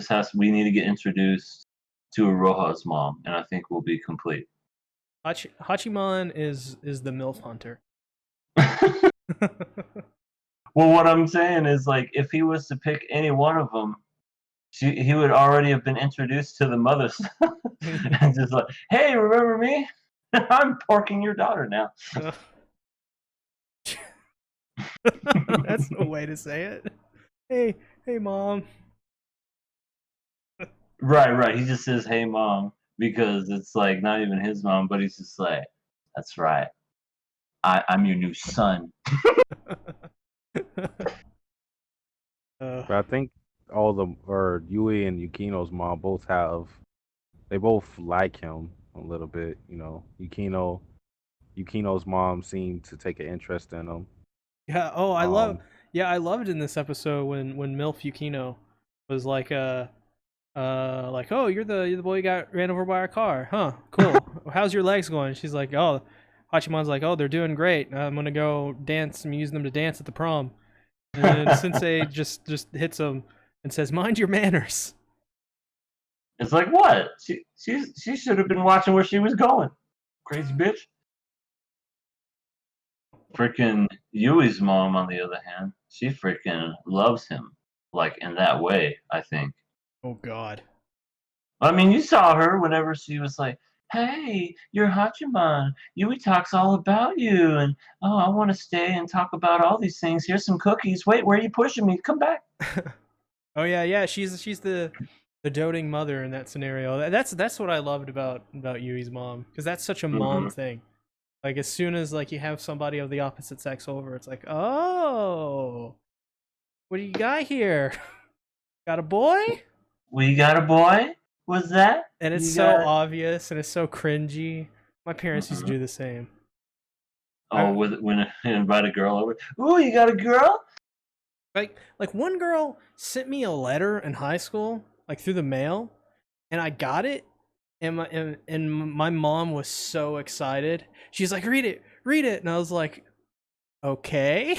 [SPEAKER 4] need to get introduced to Aroha's mom, and I think we'll be complete.
[SPEAKER 1] Hachiman is the MILF hunter.
[SPEAKER 4] Well, what I'm saying is, like, if he was to pick any one of them, he would already have been introduced to the mothers, and just like, hey, remember me? I'm porking your daughter now.
[SPEAKER 1] That's no way to say it. Hey, mom.
[SPEAKER 4] Right. He just says, hey, mom, because it's like not even his mom, but he's just like, that's right. I'm your new son.
[SPEAKER 3] But I think Yui and Yukino's mom they both like him a little bit. Yukino's mom seemed to take an interest in him.
[SPEAKER 1] Yeah. Oh, I loved in this episode when MILF Yukino was like, oh, you're the boy who got ran over by a car, huh? Cool. How's your legs going? She's like, oh, Hachiman's like, oh, they're doing great. I'm gonna go dance. I'm using them to dance at the prom. And then Sensei just hits him and says, mind your manners.
[SPEAKER 4] It's like, what? She should have been watching where she was going. Crazy bitch. Freaking Yui's mom, on the other hand, she freaking loves him, like in that way, I think.
[SPEAKER 1] Oh God.
[SPEAKER 4] I mean, you saw her whenever she was like, hey, you're Hachiman. Yui talks all about you, and oh, I want to stay and talk about all these things. Here's some cookies. Wait, where are you pushing me? Come back.
[SPEAKER 1] Oh yeah. She's the doting mother in that scenario. That's what I loved about Yui's mom, because that's such a mom thing. Like, as soon as like you have somebody of the opposite sex over, it's like, oh, what do you got here? Got a boy?
[SPEAKER 4] We got a boy? What's that?
[SPEAKER 1] And it's
[SPEAKER 4] You
[SPEAKER 1] so
[SPEAKER 4] got-
[SPEAKER 1] obvious and it's so cringy. My parents used to do the same.
[SPEAKER 4] Oh, when I invite a girl over. Ooh, you got a girl?
[SPEAKER 1] Like one girl sent me a letter in high school, like through the mail, and I got it, and my mom was so excited. She's like, read it, and I was like, okay.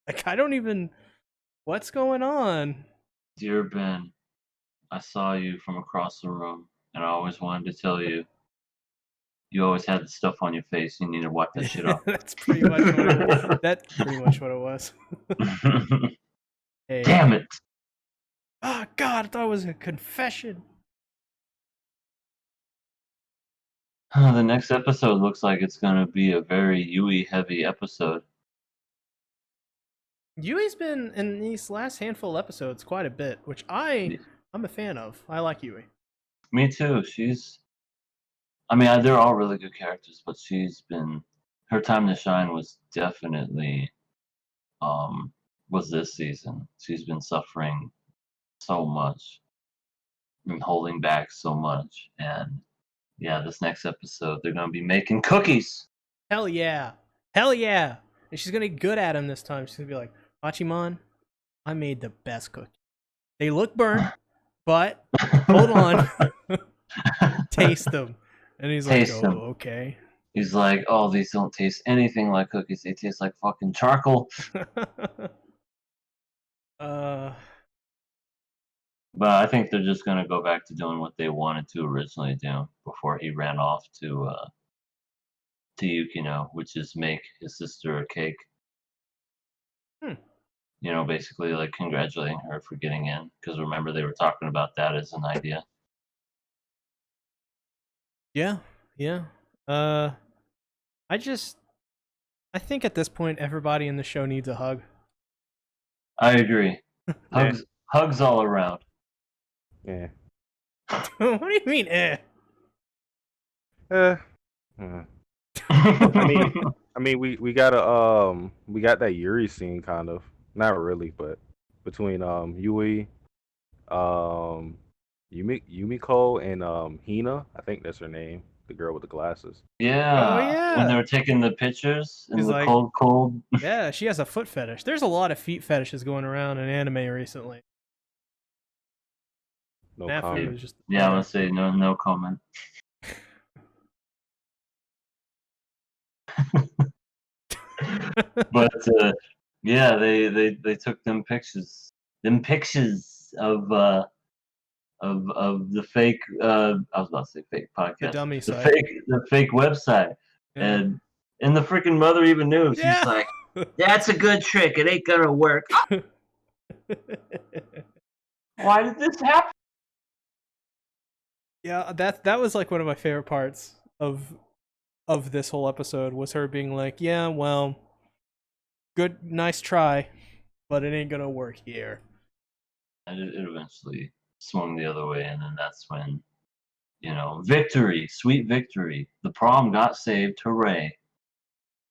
[SPEAKER 1] Like, I don't even, what's going on?
[SPEAKER 4] Dear Ben, I saw you from across the room, and I always wanted to tell you, you always had the stuff on your face. You need to wipe that shit off.
[SPEAKER 1] That's pretty much what it was. Hey.
[SPEAKER 4] Damn it.
[SPEAKER 1] Oh God, I thought it was a confession.
[SPEAKER 4] The next episode looks like it's going to be a very Yui heavy episode.
[SPEAKER 1] Yui's been in these last handful of episodes quite a bit, which I'm a fan of. I like Yui.
[SPEAKER 4] Me too. She's
[SPEAKER 2] I mean, they're all really good characters, but her time to shine was definitely was this season. She's been suffering so much and holding back so much, and yeah, this next episode they're gonna be making cookies.
[SPEAKER 1] Hell yeah. Hell yeah. And she's gonna be good at them this time. She's gonna be like, Hachiman, I made the best cookie. They look burnt, but hold on. Taste them. And he's like,
[SPEAKER 2] Taste
[SPEAKER 1] oh,
[SPEAKER 2] them.
[SPEAKER 1] okay.
[SPEAKER 2] He's like, oh, these don't taste anything like cookies. They taste like fucking charcoal. But I think they're just gonna go back to doing what they wanted to originally do before he ran off to Yukino, which is make his sister a cake. You know, basically like congratulating her for getting in. Because remember, they were talking about that as an idea.
[SPEAKER 1] Yeah, yeah. I think at this point everybody in the show needs a hug.
[SPEAKER 2] I agree. Hugs all around.
[SPEAKER 3] Yeah.
[SPEAKER 1] What do you mean, eh?
[SPEAKER 3] I mean, we got that Yuri scene kind of, not really, but between Yui, Yumiko and Hina, I think that's her name, the girl with the glasses.
[SPEAKER 2] Yeah.
[SPEAKER 1] Oh, yeah.
[SPEAKER 2] When they were taking the pictures in
[SPEAKER 1] He's
[SPEAKER 2] the
[SPEAKER 1] like-
[SPEAKER 2] cold.
[SPEAKER 1] Yeah, she has a foot fetish. There's a lot of feet fetishes going around in anime recently.
[SPEAKER 3] No
[SPEAKER 1] That food
[SPEAKER 3] comment.
[SPEAKER 1] was just
[SPEAKER 2] Yeah, I'm gonna say no comment. But yeah, they took them pictures of the fake. I was about to say fake podcast.
[SPEAKER 1] the dummy
[SPEAKER 2] The
[SPEAKER 1] side.
[SPEAKER 2] fake website,
[SPEAKER 1] Yeah.
[SPEAKER 2] and the freaking mother even knew. She's
[SPEAKER 1] Yeah.
[SPEAKER 2] like, "That's a good trick. It ain't gonna work." Why did this happen?
[SPEAKER 1] Yeah, that was like one of my favorite parts of this whole episode was her being like, "Yeah, well, good, nice try, but it ain't gonna work here."
[SPEAKER 2] And it eventually swung the other way, and then that's when, victory, sweet victory. The prom got saved. Hooray!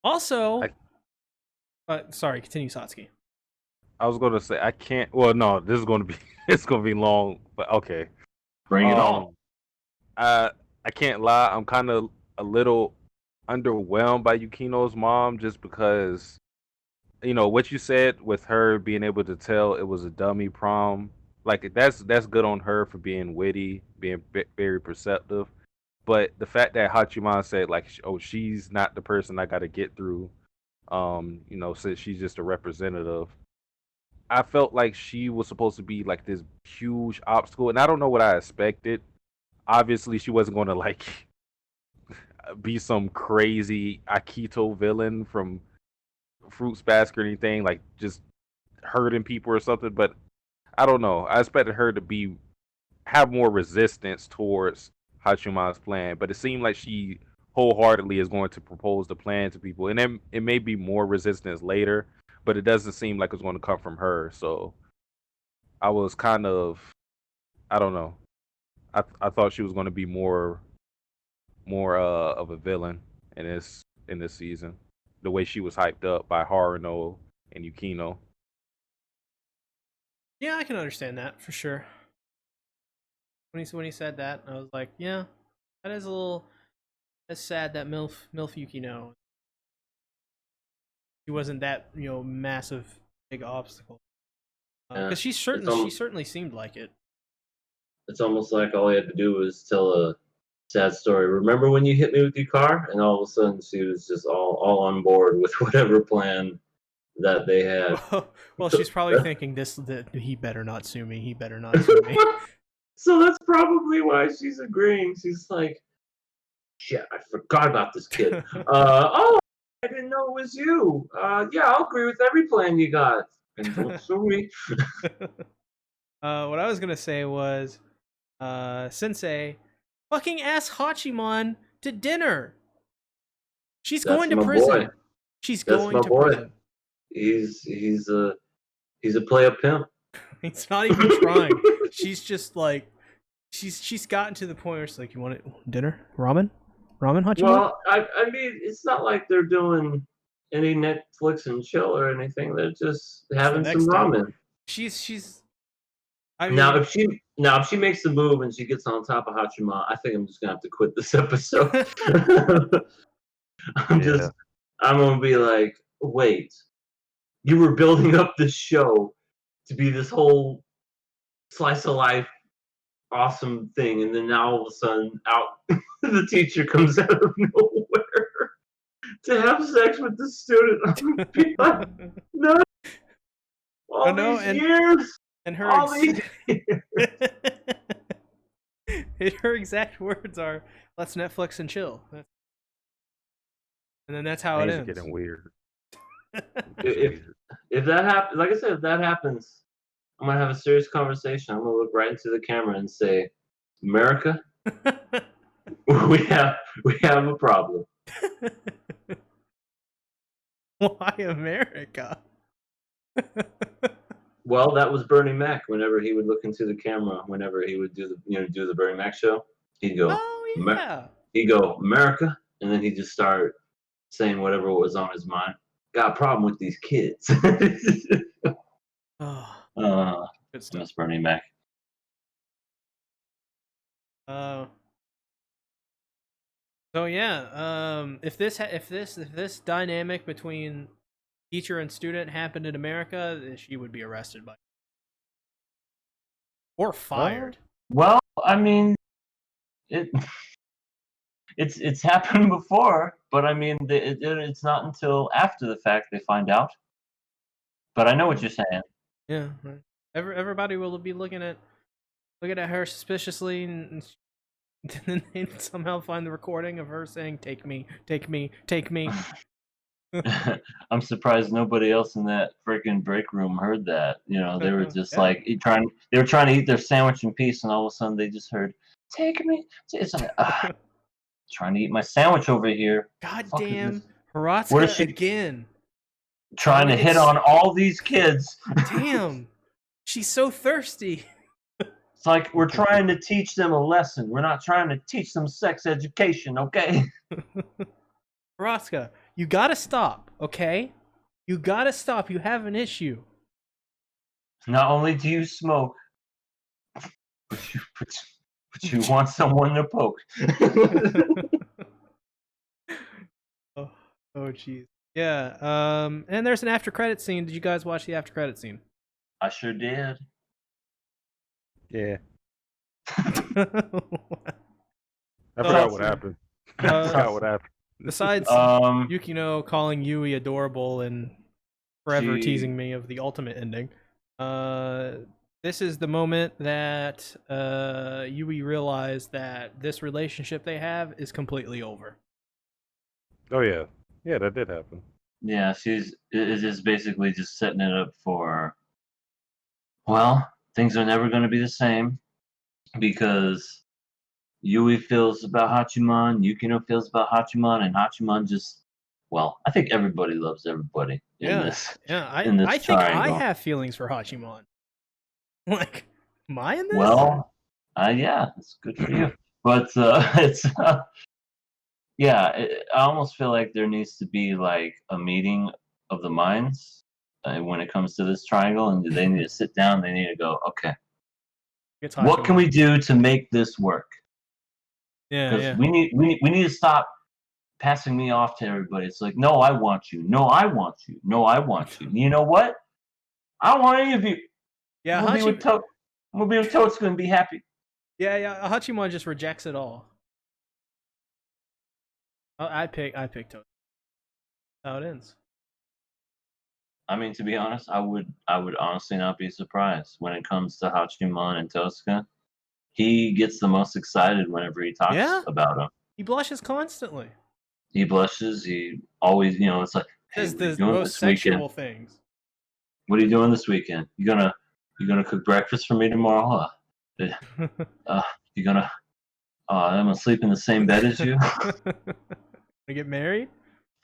[SPEAKER 1] Also, sorry, continue, Satsuki.
[SPEAKER 3] I was gonna say I can't. Well, no, this is gonna be it's gonna be long, but okay.
[SPEAKER 2] Bring it on.
[SPEAKER 3] I can't lie. I'm kind of a little underwhelmed by Yukino's mom, just because what you said with her being able to tell it was a dummy prom. Like that's good on her for being witty, being very perceptive. But the fact that Hachiman said like, oh, she's not the person I got to get through, since she's just a representative. I felt like she was supposed to be like this huge obstacle, and I don't know what I expected. Obviously, she wasn't going to like be some crazy Akito villain from Fruits Basket or anything, like just hurting people or something. But I don't know. I expected her to have more resistance towards Hachiman's plan, but it seemed like she wholeheartedly is going to propose the plan to people, and then it may be more resistance later, but it doesn't seem like it's going to come from her. So I was kind of, I don't know. I thought she was going to be more of a villain in this season, the way she was hyped up by Haruno and Yukino.
[SPEAKER 1] Yeah, I can understand that for sure. When he said that, I was like, yeah, that is a little. That's sad that MILF Yukino. He wasn't that massive big obstacle. Because she certainly seemed like it.
[SPEAKER 4] It's almost like all he had to do was tell a sad story. Remember when you hit me with your car? And all of a sudden she was just all on board with whatever plan that they had.
[SPEAKER 1] Well, she's probably thinking that he better not sue me. He better not sue me.
[SPEAKER 4] So that's probably why she's agreeing. She's like, shit, I forgot about this kid. Oh, I didn't know it was you. Yeah, I'll agree with every plan you got. And don't sue me.
[SPEAKER 1] What I was gonna say was, Sensei fucking ask Hachiman to dinner. She's going to prison.
[SPEAKER 4] Boy.
[SPEAKER 1] She's
[SPEAKER 4] That's
[SPEAKER 1] going
[SPEAKER 4] my
[SPEAKER 1] to
[SPEAKER 4] boy.
[SPEAKER 1] prison.
[SPEAKER 4] He's a player pimp.
[SPEAKER 1] He's not even trying. She's just like, she's gotten to the point where she's like, you want dinner? Ramen? Ramen Hachiman?
[SPEAKER 4] Well, I mean, it's not like they're doing any Netflix and chill or anything. They're just having some
[SPEAKER 1] next step.
[SPEAKER 4] ramen.
[SPEAKER 1] She's. I mean,
[SPEAKER 4] Now, if she makes the move and she gets on top of Hachiman, I think I'm just gonna have to quit this episode. I'm gonna be like, wait, you were building up this show to be this whole slice of life awesome thing, and then now all of a sudden out the teacher comes out of nowhere to have sex with the student. I'm gonna be like, no, all these years.
[SPEAKER 1] And
[SPEAKER 4] All these
[SPEAKER 1] her exact words are, "Let's Netflix and chill," and then that's how it
[SPEAKER 3] Things
[SPEAKER 1] ends.
[SPEAKER 3] are getting weird.
[SPEAKER 4] If that happens, like I said, if that happens, I'm gonna have a serious conversation. I'm gonna look right into the camera and say, "America, we have a problem."
[SPEAKER 1] Why America?
[SPEAKER 4] Well, that was Bernie Mac. Whenever he would look into the camera, whenever he would do the Bernie Mac show, he'd go,
[SPEAKER 1] Oh yeah.
[SPEAKER 4] He'd go, "America," and then he'd just start saying whatever was on his mind. Got a problem with these kids.
[SPEAKER 1] Oh, good stuff.
[SPEAKER 2] Miss Bernie Mac.
[SPEAKER 1] So yeah, if this dynamic between teacher and student happened in America, then she would be arrested by or fired.
[SPEAKER 2] Well, I mean, it's happened before, but I mean, it's not until after the fact they find out. But I know what you're saying.
[SPEAKER 1] Yeah, right. Everybody will be looking at her suspiciously, and then they somehow find the recording of her saying, "Take me, take me, take me."
[SPEAKER 2] I'm surprised nobody else in that freaking break room heard that. You know, they were just like trying to eat their sandwich in peace, and all of a sudden they just heard, "Take me." It's like, trying to eat my sandwich over here.
[SPEAKER 1] God damn, Hiratsuka again.
[SPEAKER 2] Trying to hit on all these kids.
[SPEAKER 1] Damn, she's so thirsty.
[SPEAKER 2] It's like we're trying to teach them a lesson. We're not trying to teach them sex education, okay?
[SPEAKER 1] Hiratsuka, you gotta stop, okay? You gotta stop. You have an issue.
[SPEAKER 2] Not only do you smoke, but you want someone to poke.
[SPEAKER 1] Oh, jeez. Yeah. And there's an after credit scene. Did you guys watch the after credit scene?
[SPEAKER 2] I sure did.
[SPEAKER 3] Yeah.
[SPEAKER 1] I
[SPEAKER 3] forgot what happened. I forgot what happened.
[SPEAKER 1] Besides Yukino calling Yui adorable and forever teasing me of the ultimate ending, this is the moment that Yui realized that this relationship they have is completely over.
[SPEAKER 3] Oh yeah. Yeah, that did happen.
[SPEAKER 2] Yeah, she's just basically just setting it up for, well, things are never going to be the same because Yui feels about Hachiman, Yukino feels about Hachiman, and Hachiman just, well, I think everybody loves everybody in this.
[SPEAKER 1] Yeah,
[SPEAKER 2] I
[SPEAKER 1] think I have feelings for Hachiman. Like, am I in this?
[SPEAKER 2] Well, yeah, it's good for you. But it's, yeah, I almost feel like there needs to be like a meeting of the minds when it comes to this triangle, and they need to sit down. They need to go, okay, what can we do to make this work?
[SPEAKER 1] Yeah, yeah.
[SPEAKER 2] we need to stop passing me off to everybody. It's like, no, I want you. No, I want you. No, I want you. You know what? I don't want any of you.
[SPEAKER 1] Yeah,
[SPEAKER 2] I'm gonna be with Totsuka and be happy.
[SPEAKER 1] Yeah. Hachiman just rejects it all. I pick Totsuka. How it ends.
[SPEAKER 2] I mean, to be honest, I would honestly not be surprised when it comes to Hachiman and Totsuka. He gets the most excited whenever he talks about him.
[SPEAKER 1] He blushes constantly.
[SPEAKER 2] He blushes. He always, it's like, hey,
[SPEAKER 1] says the most sexual things.
[SPEAKER 2] What are you doing this weekend? You gonna cook breakfast for me tomorrow? I'm gonna sleep in the same bed as you.
[SPEAKER 1] To get married?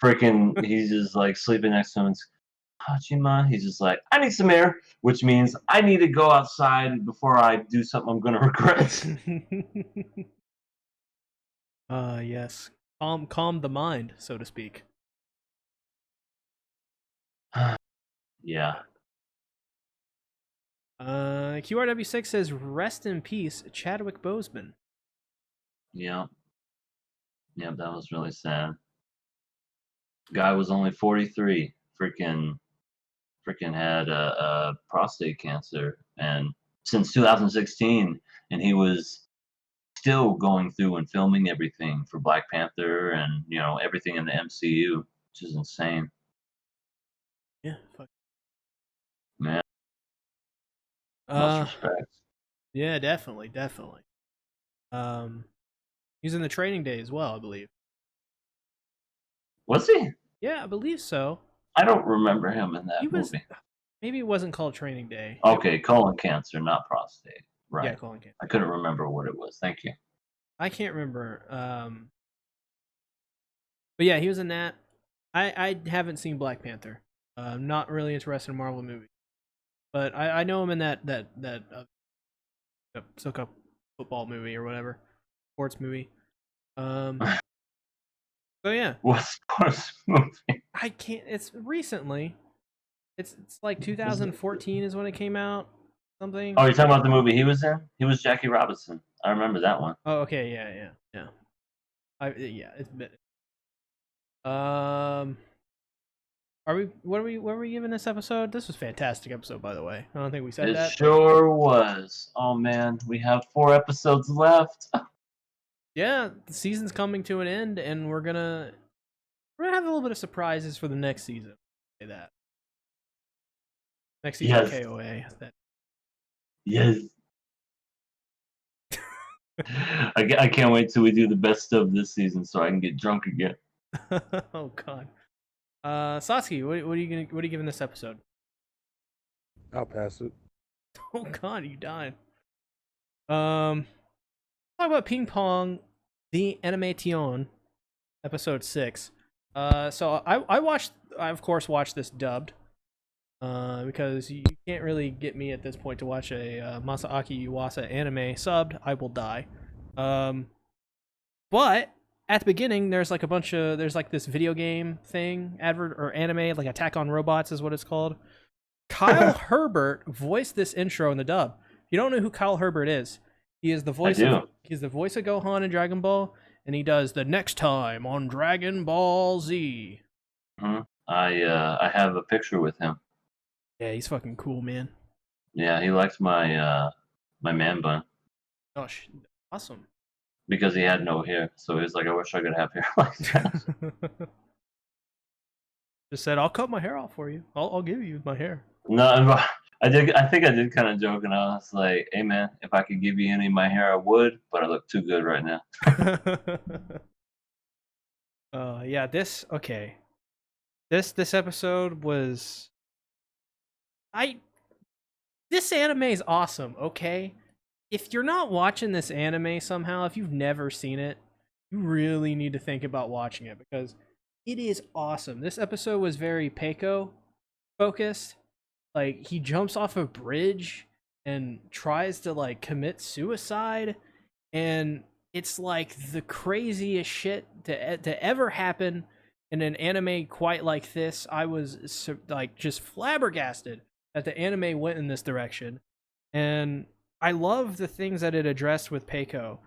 [SPEAKER 2] Freaking, he's just like sleeping next to him. Hachiman, he's just like, I need some air, which means I need to go outside before I do something I'm gonna regret.
[SPEAKER 1] Yes. calm the mind, so to speak.
[SPEAKER 2] Yeah.
[SPEAKER 1] QRW6 says, "Rest in peace, Chadwick Boseman."
[SPEAKER 2] Yeah. Yeah, that was really sad. Guy was only 43. Freaking had prostate cancer, and since 2016, and he was still going through and filming everything for Black Panther and everything in the MCU, which is insane.
[SPEAKER 1] Yeah. Fuck.
[SPEAKER 2] Man, much respect.
[SPEAKER 1] Yeah, definitely. He's in the Training Day as well, I believe.
[SPEAKER 2] Was he?
[SPEAKER 1] Yeah, I believe so.
[SPEAKER 2] I don't remember him in that movie.
[SPEAKER 1] Maybe it wasn't called Training Day.
[SPEAKER 2] Okay, colon cancer, not prostate. Right.
[SPEAKER 1] Yeah, colon cancer.
[SPEAKER 2] I couldn't remember what it was. Thank you.
[SPEAKER 1] I can't remember. But yeah, he was in that. I haven't seen Black Panther. I'm not really interested in Marvel movies, but I know him in that Soka football movie or whatever, sports movie. So yeah,
[SPEAKER 2] What sports movie?
[SPEAKER 1] I can't. It's recently. It's like 2014 is when it came out. Something.
[SPEAKER 2] Oh, you're talking about the movie he was in? He was Jackie Robinson. I remember that one.
[SPEAKER 1] Oh, okay, yeah. It's been. Are we? What were we giving this episode? This was a fantastic episode, by the way. I don't think we said
[SPEAKER 2] It
[SPEAKER 1] that.
[SPEAKER 2] sure was. Oh man, we have 4 episodes left.
[SPEAKER 1] Yeah, the season's coming to an end, and we're gonna have a little bit of surprises for the next season. Say that. Next season of
[SPEAKER 2] Yes.
[SPEAKER 1] KOA. That.
[SPEAKER 2] Yes. I can't wait till we do the best of this season so I can get drunk again.
[SPEAKER 1] Oh God. Satsuki, what are you giving this episode?
[SPEAKER 3] I'll pass it.
[SPEAKER 1] Oh God, you died. Talk about Ping Pong, the Animation, episode 6. So I of course watched this dubbed. Because you can't really get me at this point to watch a Masaaki Yuasa anime subbed. I will die. But at the beginning, there's like this video game thing, advert or anime, like Attack on Robots is what it's called. Kyle Herbert voiced this intro in the dub. You don't know who Kyle Herbert is? He is the voice. He's the voice of Gohan in Dragon Ball, and he does the next time on Dragon Ball Z.
[SPEAKER 2] Mm-hmm. I have a picture with him.
[SPEAKER 1] Yeah, he's fucking cool, man.
[SPEAKER 2] Yeah, he liked my my man bun.
[SPEAKER 1] Gosh, awesome.
[SPEAKER 2] Because he had no hair, so he was like, I wish I could have hair like that.
[SPEAKER 1] Just said, I'll cut my hair off for you. I'll give you my hair.
[SPEAKER 2] No, I think I did kind of joke, and I was like, hey man, if I could give you any of my hair, I would, but I look too good right now.
[SPEAKER 1] Yeah, this episode was this anime is awesome, okay? If you're not watching this anime somehow, if you've never seen it, you really need to think about watching it because it is awesome. This episode was very Peiko focused. Like, he jumps off a bridge and tries to like commit suicide, and it's like the craziest shit to ever happen in an anime quite like this. I was like just flabbergasted that the anime went in this direction, and I love the things that it addressed with Peiko,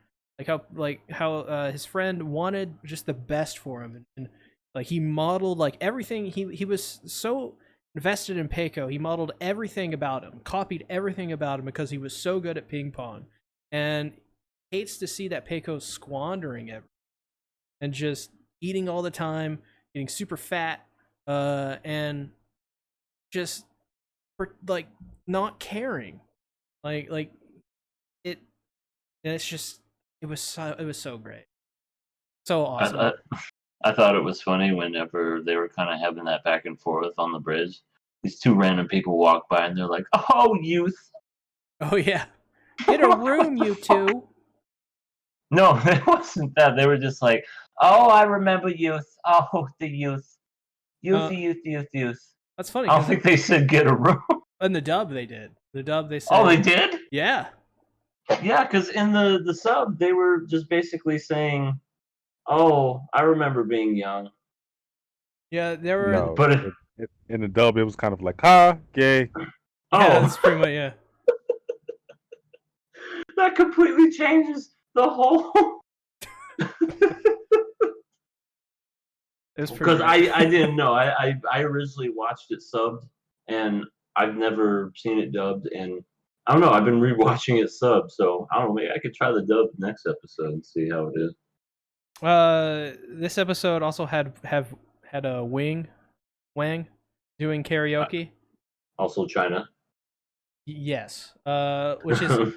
[SPEAKER 1] like how his friend wanted just the best for him, and like he modeled like everything. He was so invested in Peiko. He modeled everything about him, copied everything about him because he was so good at ping pong, and hates to see that Peiko's squandering everything and just eating all the time, getting super fat, and just like not caring, like it. And it's just it was so great, so awesome.
[SPEAKER 2] I thought it was funny whenever they were kind of having that back and forth on the bridge. These 2 random people walk by and they're like, "Oh, youth."
[SPEAKER 1] Oh yeah, get a room, you two.
[SPEAKER 2] No, it wasn't that. They were just like, "Oh, I remember youth. Oh, the youth. Youth.
[SPEAKER 1] That's funny.
[SPEAKER 2] I don't think they said get a room.
[SPEAKER 1] In the dub, they did. The dub, they said.
[SPEAKER 2] Oh, they did?
[SPEAKER 1] Yeah.
[SPEAKER 2] Yeah, because in the sub, they were just basically saying,
[SPEAKER 4] Oh, I remember being young.
[SPEAKER 1] Yeah, there were.
[SPEAKER 3] No,
[SPEAKER 4] But
[SPEAKER 3] in the dub, it was kind of like, ha, gay.
[SPEAKER 1] Yeah,
[SPEAKER 4] oh,
[SPEAKER 1] that's pretty much yeah.
[SPEAKER 4] that completely changes the whole.
[SPEAKER 1] It was pretty
[SPEAKER 4] Because
[SPEAKER 1] great.
[SPEAKER 4] I didn't know. I originally watched it subbed, and I've never seen it dubbed. And I don't know. I've been rewatching it subbed, so I don't know. Maybe I could try the dub next episode and see how it is.
[SPEAKER 1] This episode also had a Wang doing karaoke.
[SPEAKER 4] Also, China.
[SPEAKER 1] Yes. Which is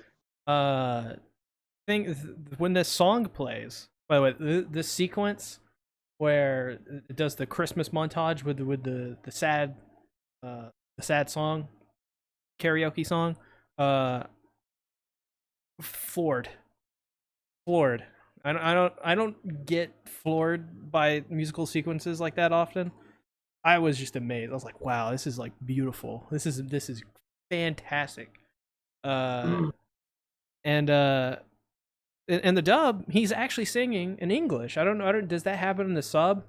[SPEAKER 1] thing when this song plays. By the way, this sequence where it does the Christmas montage with the sad song, karaoke song. Floored. I don't get floored by musical sequences like that often. I was just amazed. I was like, wow, this is like beautiful. This is fantastic.
[SPEAKER 4] Mm.
[SPEAKER 1] And in the dub, he's actually singing in English. I don't know. Does that happen in the sub?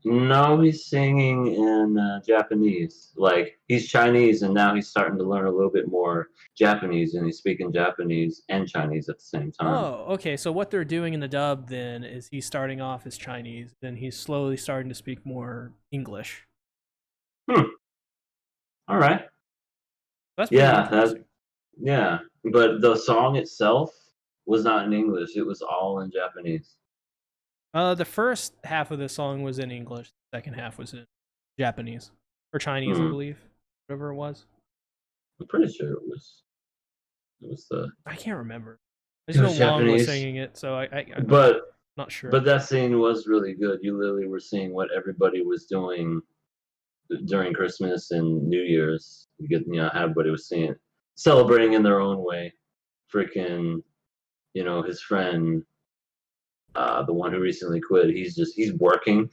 [SPEAKER 4] No, he's singing in Japanese. Like he's Chinese, and now he's starting to learn a little bit more Japanese, and he's speaking Japanese and Chinese at the same time.
[SPEAKER 1] Oh, okay. So what they're doing in the dub then is he's starting off as Chinese, then he's slowly starting to speak more English.
[SPEAKER 4] All right.
[SPEAKER 1] That's pretty
[SPEAKER 4] Yeah,
[SPEAKER 1] interesting.
[SPEAKER 4] yeah. But the song itself was not in English. It was all in Japanese.
[SPEAKER 1] The first half of the song was in English. The second half was in Japanese or Chinese, I believe, whatever it was.
[SPEAKER 4] I'm pretty sure it was. It was the.
[SPEAKER 1] I can't remember. I
[SPEAKER 4] It
[SPEAKER 1] just
[SPEAKER 4] was
[SPEAKER 1] know Wong was
[SPEAKER 4] Japanese.
[SPEAKER 1] singing it, so I'm
[SPEAKER 4] But
[SPEAKER 1] not sure.
[SPEAKER 4] but that scene was really good. You literally were seeing what everybody was doing during Christmas and New Year's. You get how everybody was seeing celebrating in their own way. Freaking, his friend, the one who recently quit. He's working.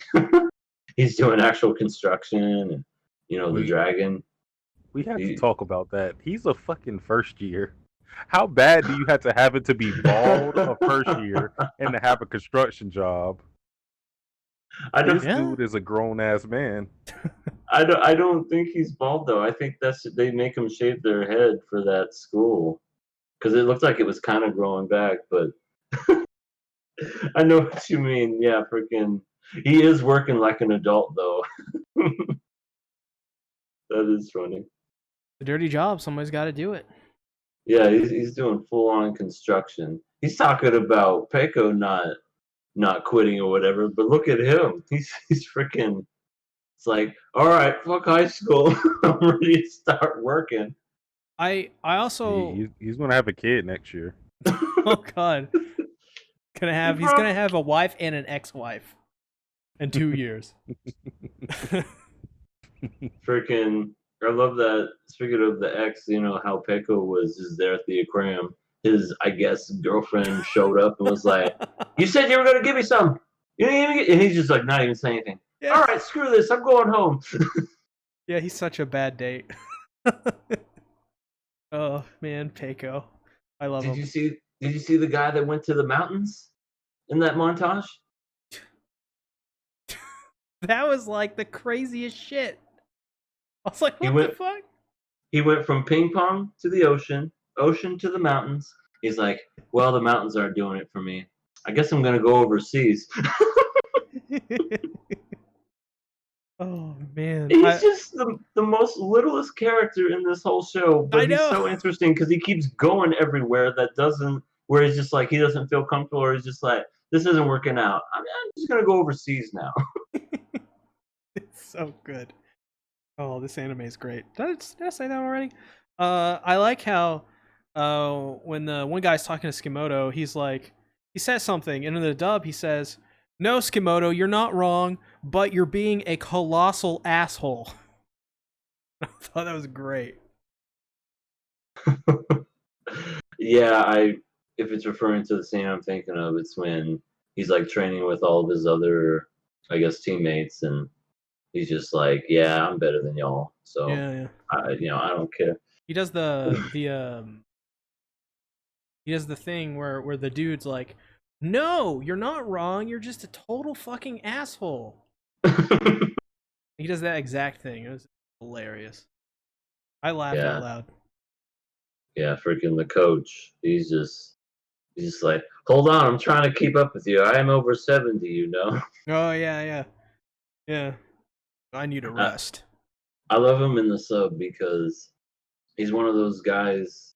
[SPEAKER 4] He's doing actual construction, and the dragon.
[SPEAKER 3] We have to talk about that. He's a fucking first year. How bad do you have to have it to be bald a first year and to have a construction job? This dude is a grown ass man.
[SPEAKER 4] I don't think he's bald though. I think they make him shave their head for that school because it looked like it was kind of growing back. But I know what you mean. Yeah, freaking. He is working like an adult though. That is funny.
[SPEAKER 1] The dirty job. Somebody's got to do it.
[SPEAKER 4] Yeah, he's doing full on construction. He's talking about Peko not quitting or whatever, but look at him. He's freaking. It's like, all right, fuck high school. I'm ready to start working.
[SPEAKER 1] I also
[SPEAKER 3] he's gonna have a kid next year.
[SPEAKER 1] Oh god. He's gonna have a wife and an ex-wife in 2 years.
[SPEAKER 4] Freaking, I love that. Speaking of the ex, how Peko was just there at the aquarium. His, I guess, girlfriend showed up and was like, "You said you were gonna give me some. You didn't even get," and he's just like not even saying anything. Yeah. All right, screw this. I'm going home.
[SPEAKER 1] Yeah, he's such a bad date. Oh man, Peko, I love him.
[SPEAKER 4] Did you see the guy that went to the mountains in that montage?
[SPEAKER 1] That was like the craziest shit. I was like, what the fuck?
[SPEAKER 4] He went from ping pong to the ocean to the mountains. He's like, well, the mountains aren't doing it for me. I guess I'm gonna go overseas.
[SPEAKER 1] Oh man,
[SPEAKER 4] he's just the most littlest character in this whole show, but he's so interesting because he keeps going everywhere where he's just like he doesn't feel comfortable, or he's just like, this isn't working out. I'm just gonna go overseas now.
[SPEAKER 1] It's so good. Oh, this anime is great. Did I say that already? I like how when the one guy's talking to Skimoto, he says something, and in the dub he says, "No, Skimoto, you're not wrong, but you're being a colossal asshole." I thought that was great.
[SPEAKER 4] Yeah, if it's referring to the scene I'm thinking of, it's when he's like training with all of his other, I guess, teammates, and he's just like, "Yeah, I'm better than y'all." So
[SPEAKER 1] yeah.
[SPEAKER 4] I don't care.
[SPEAKER 1] He does the thing where the dude's like, No, you're not wrong. You're just a total fucking asshole. He does that exact thing. It was hilarious. I laughed
[SPEAKER 4] Yeah.
[SPEAKER 1] out loud.
[SPEAKER 4] Yeah, freaking the coach. He's just like, hold on, I'm trying to keep up with you. I am over 70, you know.
[SPEAKER 1] Oh yeah. I need a rest.
[SPEAKER 4] I love him in the sub because he's one of those guys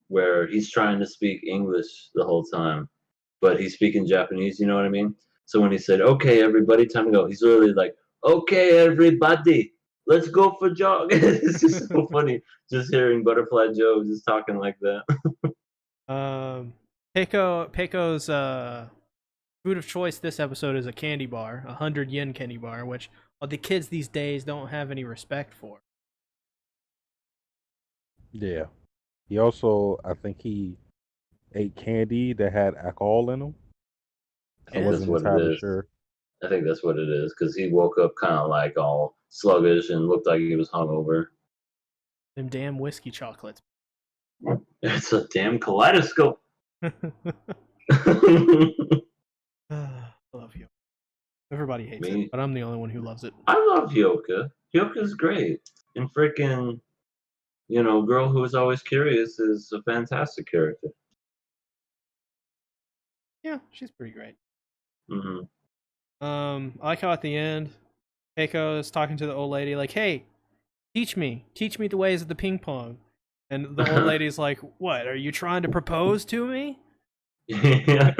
[SPEAKER 4] where he's trying to speak English the whole time, but he's speaking Japanese, you know what I mean? So when he said, okay, everybody, time to go, he's literally like, okay, everybody, let's go for jog. It's just so funny just hearing Butterfly Joe just talking like that.
[SPEAKER 1] Peiko's food of choice this episode is a candy bar, 100 yen candy bar, which the kids these days don't have any respect for.
[SPEAKER 3] Yeah. He also, I think he ate candy that had alcohol in them. I
[SPEAKER 4] And that's
[SPEAKER 3] wasn't
[SPEAKER 4] what it
[SPEAKER 3] entirely
[SPEAKER 4] is.
[SPEAKER 3] sure.
[SPEAKER 4] I think that's what it is because he woke up kind of like all sluggish and looked like he was hungover.
[SPEAKER 1] Them damn whiskey chocolates.
[SPEAKER 4] It's a damn kaleidoscope.
[SPEAKER 1] I love you. Everybody hates
[SPEAKER 4] Me?
[SPEAKER 1] it, but I'm the only one who loves it.
[SPEAKER 4] I love Yoka. Yoka's great. And freaking, Girl Who Is Always Curious is a fantastic character.
[SPEAKER 1] Yeah, she's pretty great.
[SPEAKER 4] Hmm.
[SPEAKER 1] I like how at the end, Keiko is talking to the old lady, like, "Hey, teach me the ways of the ping pong." And the old lady's like, "What? Are you trying to propose to me?"
[SPEAKER 4] Yeah.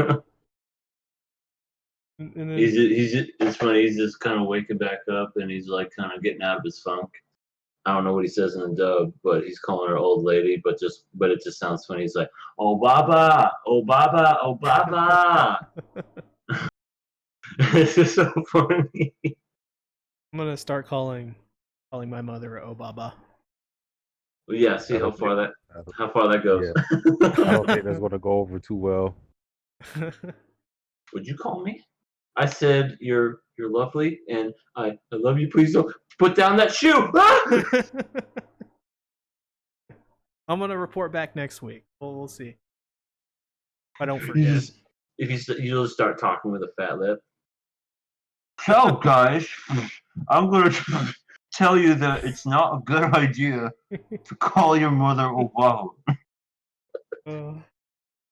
[SPEAKER 1] And then,
[SPEAKER 4] It's funny. He's just kind of waking back up and he's like kind of getting out of his funk. I don't know what he says in the dub, but he's calling her old lady, but it just sounds funny. He's like, "Oh Baba, oh Baba, oh Baba." It's just so funny.
[SPEAKER 1] I'm gonna start calling my mother Obaba.
[SPEAKER 4] But yeah, see
[SPEAKER 3] I
[SPEAKER 4] how
[SPEAKER 3] don't
[SPEAKER 4] far
[SPEAKER 3] think-
[SPEAKER 4] that goes.
[SPEAKER 3] I don't think that's going to go over too well.
[SPEAKER 4] Would you call me? I said you're lovely and I love you. Please don't put down that shoe. Ah!
[SPEAKER 1] I'm gonna report back next week. We'll see. If I don't
[SPEAKER 4] You
[SPEAKER 1] forget.
[SPEAKER 4] just you just start talking with a fat lip. So guys, I'm gonna tell you that it's not a good idea to call your mother Obama.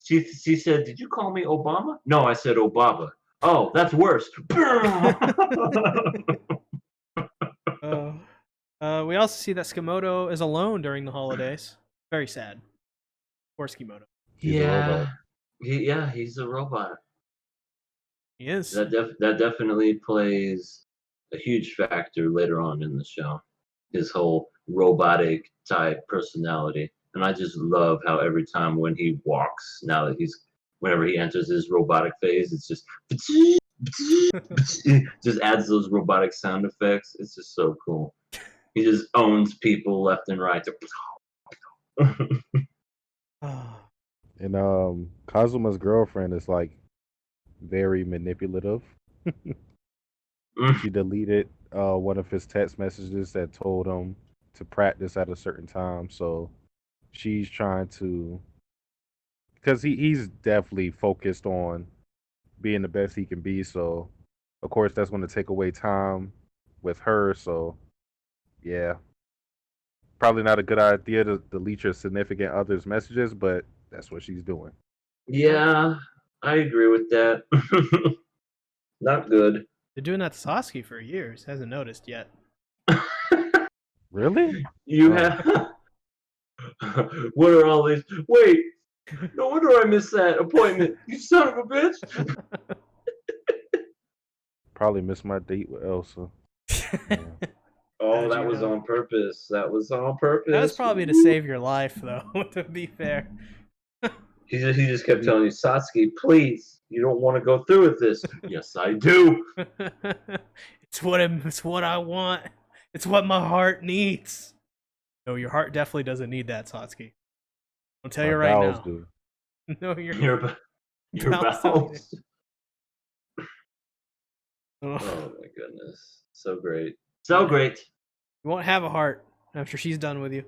[SPEAKER 4] She said, "Did you call me Obama?" No, I said Obama. Oh, that's worse.
[SPEAKER 1] We also see that Skimoto is alone during the holidays. Very sad. Poor Skimoto.
[SPEAKER 3] He's a robot.
[SPEAKER 4] He's a robot.
[SPEAKER 1] He is.
[SPEAKER 4] That definitely plays a huge factor later on in the show. His whole robotic type personality, and I just love how every time when he walks, whenever he enters his robotic phase, it's just just adds those robotic sound effects. It's just so cool. He just owns people left and right.
[SPEAKER 3] And Kazuma's girlfriend is like very manipulative. She deleted one of his text messages that told him to practice at a certain time. So she's trying to, because he's definitely focused on being the best he can be. So of course that's going to take away time with her. So yeah, probably not a good idea to delete your significant other's messages, but that's what she's doing.
[SPEAKER 4] Yeah, I agree with that. Not good.
[SPEAKER 1] They're doing that to Sasuke for years. Hasn't noticed yet.
[SPEAKER 3] Really?
[SPEAKER 4] You
[SPEAKER 3] Oh.
[SPEAKER 4] have. What are all these? Wait, no wonder I missed that appointment. You son of a bitch.
[SPEAKER 3] Probably missed my date with Elsa. Yeah.
[SPEAKER 4] Oh,
[SPEAKER 1] How'd
[SPEAKER 4] that
[SPEAKER 1] you
[SPEAKER 4] was
[SPEAKER 1] know?
[SPEAKER 4] on purpose. That was on purpose.
[SPEAKER 1] That was probably to save your life, though. To be fair.
[SPEAKER 4] He just kept telling you, Satsuki, please, you don't want to go through with this. Yes, I do.
[SPEAKER 1] It's what I want. It's what my heart needs. No, your heart definitely doesn't need that, Satsuki. I'll tell you
[SPEAKER 3] My
[SPEAKER 1] right
[SPEAKER 3] bowels
[SPEAKER 1] now.
[SPEAKER 3] do.
[SPEAKER 1] No, your
[SPEAKER 4] Your
[SPEAKER 1] Bowels don't need
[SPEAKER 4] bowels.
[SPEAKER 1] Oh.
[SPEAKER 4] Oh my goodness, so great, so great.
[SPEAKER 1] You won't have a heart after she's done with you.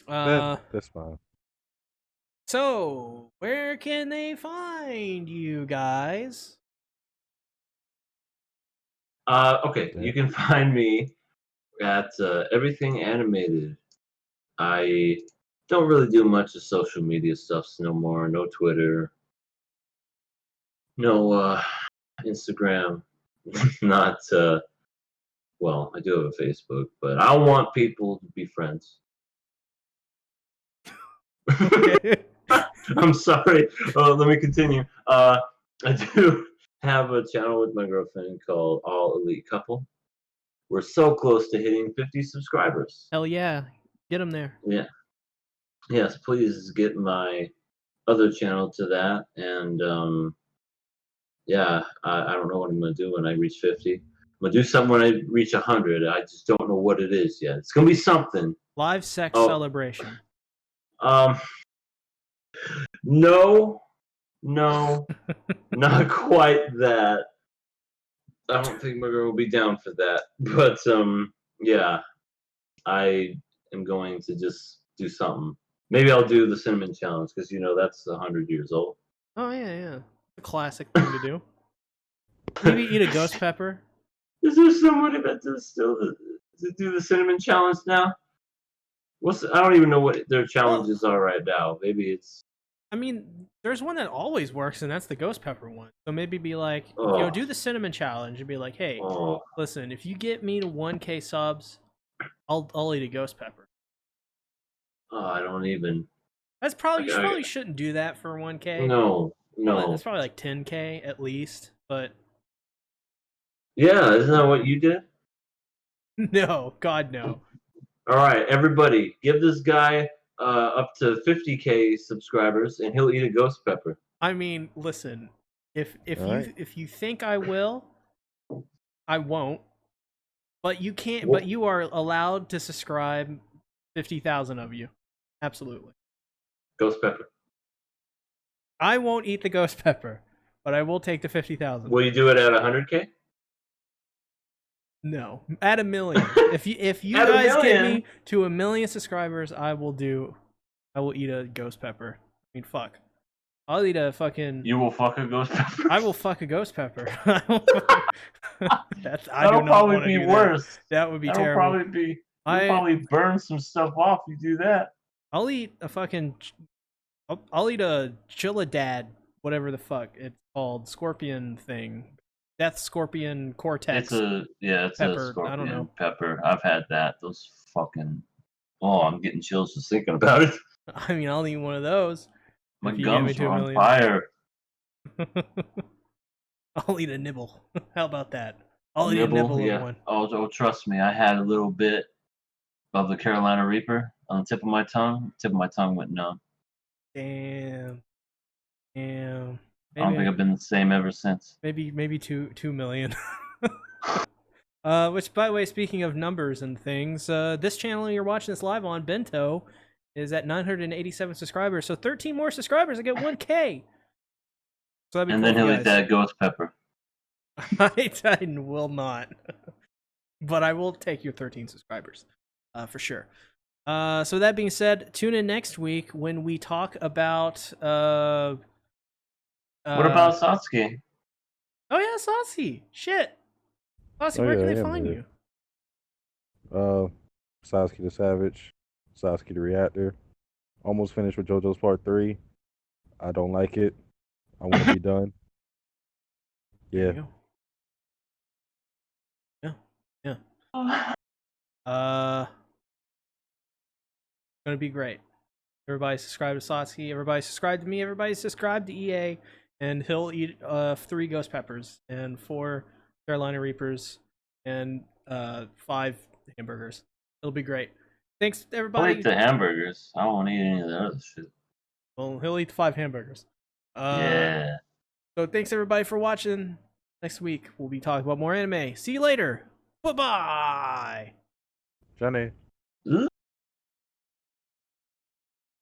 [SPEAKER 3] That's fine.
[SPEAKER 1] So, where can they find you guys?
[SPEAKER 4] Okay, you can find me at Everything Animated. I don't really do much of social media stuff no more. No Twitter, no Instagram, not well, I do have a Facebook, but I want people to be friends.
[SPEAKER 1] Okay.
[SPEAKER 4] I'm sorry. Let me continue. I do have a channel with my girlfriend called All Elite Couple. We're so close to hitting 50 subscribers.
[SPEAKER 1] Hell yeah. Get them there.
[SPEAKER 4] Yeah. Yes, please get my other channel to that. And yeah, I don't know what I'm gonna do when I reach 50. I'm gonna do something when I reach 100. I just don't know what it is yet. It's gonna be something.
[SPEAKER 1] Live sex
[SPEAKER 4] Oh.
[SPEAKER 1] celebration.
[SPEAKER 4] No, not quite that. I don't think my girl will be down for that. But yeah, I am going to just do something. Maybe I'll do the cinnamon challenge because that's 100 years old.
[SPEAKER 1] Oh yeah, yeah. A classic thing to do. Maybe eat a ghost pepper.
[SPEAKER 4] Is there somebody that does still to do the cinnamon challenge now? I don't even know what their challenges are right now. Maybe it's.
[SPEAKER 1] I mean, there's one that always works, and that's the ghost pepper one. So maybe be like,
[SPEAKER 4] Oh.
[SPEAKER 1] do the cinnamon challenge and be like, hey,
[SPEAKER 4] Oh,
[SPEAKER 1] listen, if you get me to 1K subs, I'll eat a ghost pepper.
[SPEAKER 4] I don't even.
[SPEAKER 1] That's probably you
[SPEAKER 4] Okay.
[SPEAKER 1] probably shouldn't do that for 1K.
[SPEAKER 4] No.
[SPEAKER 1] That's probably like 10K at least. But
[SPEAKER 4] Yeah, isn't that what you did?
[SPEAKER 1] no, God no.
[SPEAKER 4] All right, everybody, give this guy up to 50K subscribers, and he'll eat a ghost pepper.
[SPEAKER 1] I mean, listen, if
[SPEAKER 3] Alright.
[SPEAKER 1] if you think I will, I won't. But you can't.
[SPEAKER 4] Well-
[SPEAKER 1] But you are allowed to subscribe 50,000 of you. Absolutely.
[SPEAKER 4] Ghost pepper.
[SPEAKER 1] I won't eat the ghost pepper, but I will take the 50,000.
[SPEAKER 4] Will you do it at 100K?
[SPEAKER 1] No, at 1,000,000. If you
[SPEAKER 4] At 1
[SPEAKER 1] guys get
[SPEAKER 4] million?
[SPEAKER 1] me to 1,000,000 subscribers, I will eat a ghost pepper. I mean, fuck. I'll eat a fucking.
[SPEAKER 4] You will fuck a ghost pepper.
[SPEAKER 1] I will fuck a ghost pepper. That's. I
[SPEAKER 4] That'll
[SPEAKER 1] do not
[SPEAKER 4] probably
[SPEAKER 1] want to
[SPEAKER 4] be
[SPEAKER 1] do
[SPEAKER 4] worse.
[SPEAKER 1] That would be
[SPEAKER 4] That'll
[SPEAKER 1] terrible.
[SPEAKER 4] probably be. You'll
[SPEAKER 1] I
[SPEAKER 4] probably burn some stuff off. You do that.
[SPEAKER 1] I'll eat a fucking. I'll eat a Chilladad, whatever the fuck it's called, scorpion thing, death scorpion cortex.
[SPEAKER 4] It's a
[SPEAKER 1] pepper, I
[SPEAKER 4] scorpion
[SPEAKER 1] don't know.
[SPEAKER 4] pepper. I've had that. Those fucking. Oh, I'm getting chills just thinking about it.
[SPEAKER 1] I mean, I'll eat one of those.
[SPEAKER 4] My
[SPEAKER 1] If you gave me
[SPEAKER 4] gums
[SPEAKER 1] to
[SPEAKER 4] are
[SPEAKER 1] a
[SPEAKER 4] on
[SPEAKER 1] million.
[SPEAKER 4] fire.
[SPEAKER 1] I'll eat a nibble. How about that? I'll eat a nibble
[SPEAKER 4] yeah.
[SPEAKER 1] of one.
[SPEAKER 4] Oh, trust me, I had a little bit of the Carolina Reaper on the tip of my tongue. Tip of my tongue went numb.
[SPEAKER 1] Damn.
[SPEAKER 4] I don't think I've been the same ever since.
[SPEAKER 1] Maybe 2 million. Which, by the way, speaking of numbers and things, this channel you're watching this live on, Bento, is at 987 subscribers. So 13 more subscribers, I get 1K. So that'd be
[SPEAKER 4] And
[SPEAKER 1] cool
[SPEAKER 4] then
[SPEAKER 1] if you
[SPEAKER 4] he'll eat
[SPEAKER 1] guys-
[SPEAKER 4] that ghost pepper.
[SPEAKER 1] I will not. But I will take your 13 subscribers. For sure. So that being said, tune in next week when we talk about
[SPEAKER 4] What about Satsuki?
[SPEAKER 1] Oh yeah, Saucy. Shit. Saucy,
[SPEAKER 3] Oh,
[SPEAKER 1] where
[SPEAKER 3] yeah,
[SPEAKER 1] can they
[SPEAKER 3] I am
[SPEAKER 1] find
[SPEAKER 3] there.
[SPEAKER 1] you?
[SPEAKER 3] Sasuke the Savage, Sasuke the Reactor. Almost finished with JoJo's Part 3. I don't like it. I want to be done.
[SPEAKER 1] There
[SPEAKER 3] Yeah.
[SPEAKER 1] you go. Yeah. Gonna be great. Everybody subscribe to Satsuki. Everybody subscribe to me. Everybody subscribe to EA. And he'll eat 3 ghost peppers and 4 Carolina Reapers and 5 hamburgers. It'll be great. Thanks
[SPEAKER 4] I'll
[SPEAKER 1] everybody.
[SPEAKER 4] eat the hamburgers. I don't want to eat any of the other shit.
[SPEAKER 1] Well, he'll eat 5 hamburgers.
[SPEAKER 4] Yeah.
[SPEAKER 1] So thanks everybody for watching. Next week we'll be talking about more anime. See you later. Bye bye.
[SPEAKER 3] Johnny.